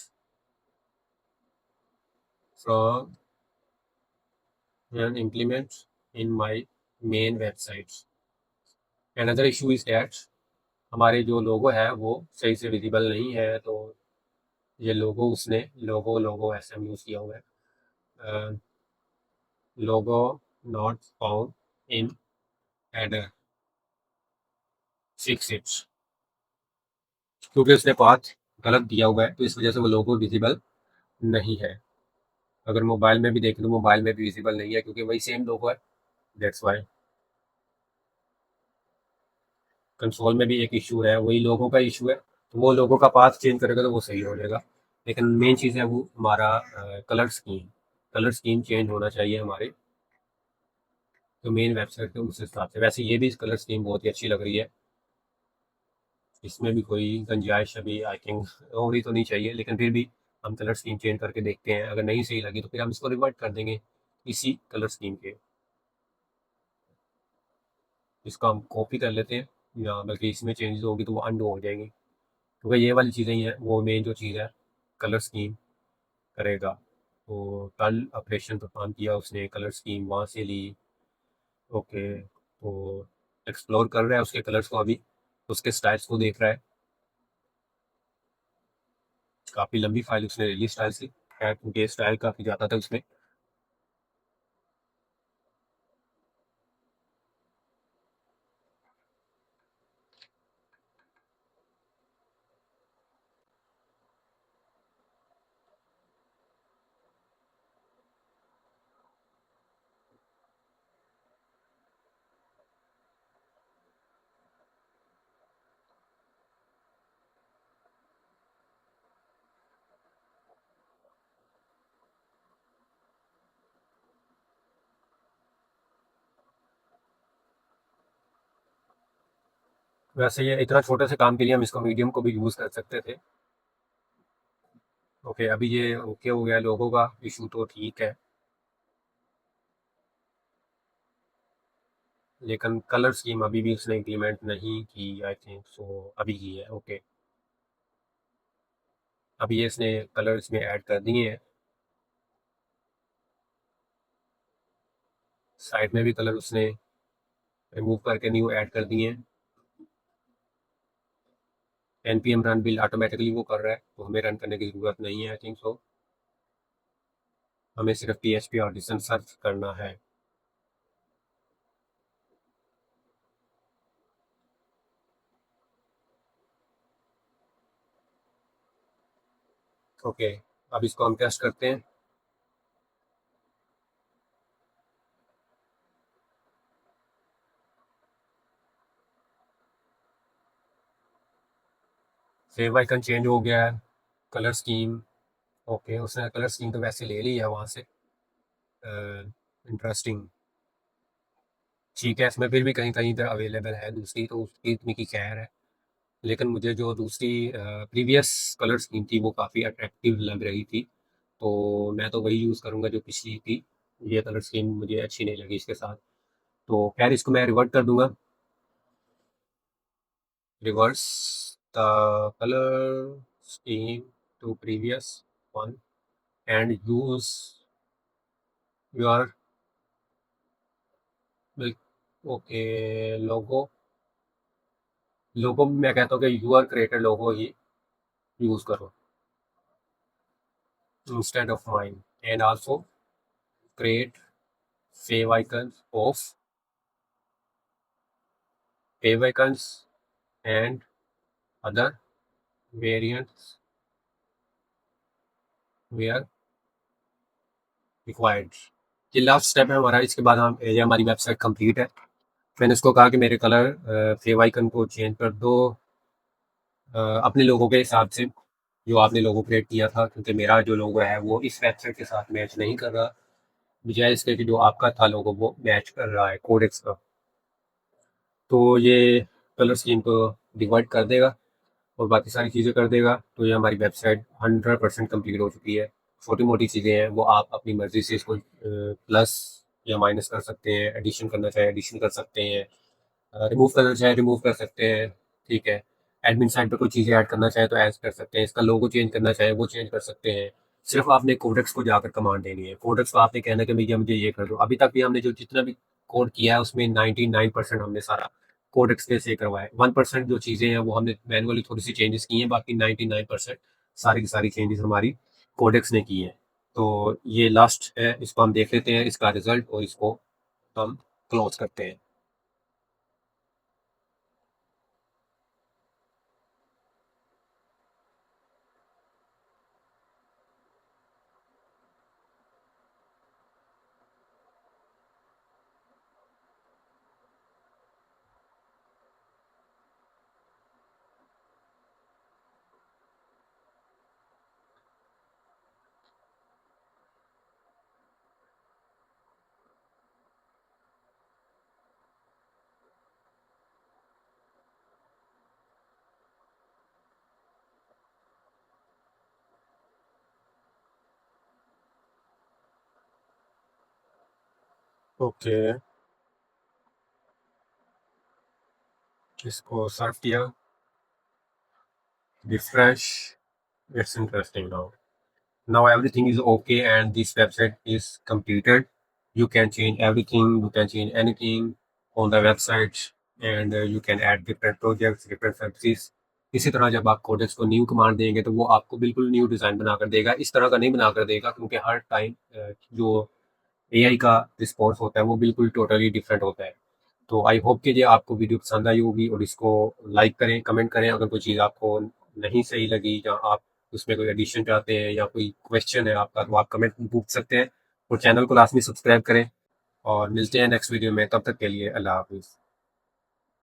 A: from and implement in my main website. Another issue is that हमारे जो लोगो है वो सही से विजिबल नहीं है। तो ये लोगो उसने लोगो लोगो ऐसे यूज़ किया हुआ है, logo not found in header, fix it. क्योंकि उसने पाथ गलत दिया हुआ है तो इस वजह से वो लोगो विजिबल नहीं है। अगर मोबाइल में भी देखें तो मोबाइल में भी विजिबल नहीं है क्योंकि वही सेम लोगो है, दैट्स वाई। कंसोल में भी एक इशू है, वही लोगों का इशू है। तो वो लोगों का पाथ चेंज करेगा तो वो सही हो जाएगा। लेकिन मेन चीज़ है वो हमारा कलर स्कीम चेंज होना चाहिए हमारे तो मेन वेबसाइट के उस हिसाब से। वैसे ये भी कलर स्कीम बहुत ही अच्छी लग रही है, इसमें भी कोई गुंजाइश अभी आई थिंक होनी तो नहीं चाहिए। लेकिन फिर भी हम कलर स्कीम चेंज करके देखते हैं, अगर नहीं सही लगी तो फिर हम इसको रिवर्ट कर देंगे इसी कलर स्कीम के। इसको हम कॉपी कर लेते हैं या बल्कि इसमें चेंजेस होंगी तो वो अंडू हो जाएंगी। क्योंकि ये वाली चीज़ें ही हैं वो मेन जो चीज़ है कलर स्कीम करेगा। तो कल ऑपरेशन परफॉर्म किया उसने, कलर स्कीम वहाँ से ली। ओके, तो एक्सप्लोर कर रहा है उसके कलर्स को अभी, उसके स्टाइल्स को देख रहा है। काफ़ी लंबी फाइल उसने रिलीज स्टाइल से, खैर क्योंकि स्टाइल काफ़ी ज़्यादा था उसमें। वैसे ये इतना छोटे से काम के लिए हम इसको मीडियम को भी यूज़ कर सकते थे। ओके, अभी ये ओके हो गया, लोगों का इशू तो ठीक है, लेकिन कलर स्कीम अभी भी उसने इम्प्लीमेंट नहीं की, आई थिंक सो अभी की है। ओके, अभी ये इसने कलर इसमें ऐड कर दिए हैं, साइड में भी कलर उसने रिमूव करके न्यू ऐड कर दिए हैं। npm रन बिल ऑटोमेटिकली वो कर रहा है, तो हमें रन करने की ज़रूरत नहीं है आई थिंक सो। हमें सिर्फ php ऑडिशन सर्च करना है। ओके, अब इसको हम टेस्ट करते हैं। सेव आइकन चेंज हो गया है, कलर स्कीम। ओके, उसने कलर स्कीम तो वैसे ले ली है वहाँ से। इंटरेस्टिंग, ठीक है, इसमें फिर भी कहीं कहीं पर अवेलेबल है दूसरी, तो उसकी इतनी की खैर है। लेकिन मुझे जो दूसरी प्रीवियस कलर स्कीम थी वो काफ़ी अट्रैक्टिव लग रही थी, तो मैं तो वही यूज़ करूँगा जो पिछली थी। ये कलर स्कीम मुझे अच्छी नहीं लगी इसके साथ, तो खैर इसको मैं रिवर्ट कर दूंगा। Reverse the colour scheme to previous one and use your, okay, logo. Logo में मैं कहता हूँ कि यूआर क्रिएटेड लोगो ही यूज़ करो instead of mine, and also create of favicons and other variants where required। ये लास्ट स्टेप है हमारा, इसके बाद हम ये हमारी वेबसाइट कंप्लीट है। मैंने उसको कहा कि मेरे कलर फेवाइकन को चेंज कर दो अपने लोगों के हिसाब से, जो आपने लोगो क्रिएट किया था, क्योंकि मेरा जो लोगो है वो इस वेबसाइट के साथ मैच नहीं कर रहा, बजाय इसके कि जो आपका था लोगो वो मैच कर रहा है कोडेक्स का। तो ये कलर स्कीम को डिवाइड कर देगा और बाकी सारी चीज़ें कर देगा, तो ये हमारी वेबसाइट 100% कंप्लीट हो चुकी है। छोटी मोटी चीज़ें हैं वो आप अपनी मर्ज़ी से इसको प्लस या माइनस कर सकते हैं, एडिशन करना चाहे एडिशन कर सकते हैं, रिमूव करना चाहे रिमूव कर सकते हैं। ठीक है, एडमिन साइड पे कोई चीज़ें ऐड करना चाहे तो ऐड कर सकते हैं, इसका लोगो चेंज करना चाहे वो चेंज कर सकते हैं। सिर्फ आपने कोडेक्स को जाकर कमांड देनी है, कोडेक्स को आपने कहना है कि भैया मुझे ये कर दो। अभी तक भी हमने जो जितना भी कोड किया है उसमें 99% हमने सारा कोडेक्स के से करवाया है। 1% जो चीज़ें हैं वो हमने मैनुअली थोड़ी सी चेंजेस की हैं, बाकी 99% सारी की सारी चेंजेस हमारी कोडेक्स ने की हैं। तो ये लास्ट है, इसको हम देख लेते हैं इसका रिजल्ट, और इसको हम क्लोज करते हैं। ओके, इसको सर्व किया, refresh. It's interesting now. Now everything is okay and this website is completed. You can change everything, you can change anything on the website and you can add different projects, different services. इसी तरह जब आप codex को new command देंगे तो वो आपको बिल्कुल न्यू डिज़ाइन बनाकर देगा, इस तरह का नहीं बनाकर देगा क्योंकि हर टाइम जो एआई का रिस्पॉन्स होता है वो बिल्कुल टोटली डिफरेंट होता है। तो आई होप कि ये आपको वीडियो पसंद आई होगी और इसको लाइक करें, कमेंट करें अगर कोई चीज़ आपको नहीं सही लगी या आप उसमें कोई एडिशन चाहते हैं या कोई क्वेश्चन है आपका तो आप कमेंट में पूछ सकते हैं और चैनल को लाजमी सब्सक्राइब करें और मिलते हैं नेक्स्ट वीडियो में। तब तक के लिए अल्लाह हाफिज़।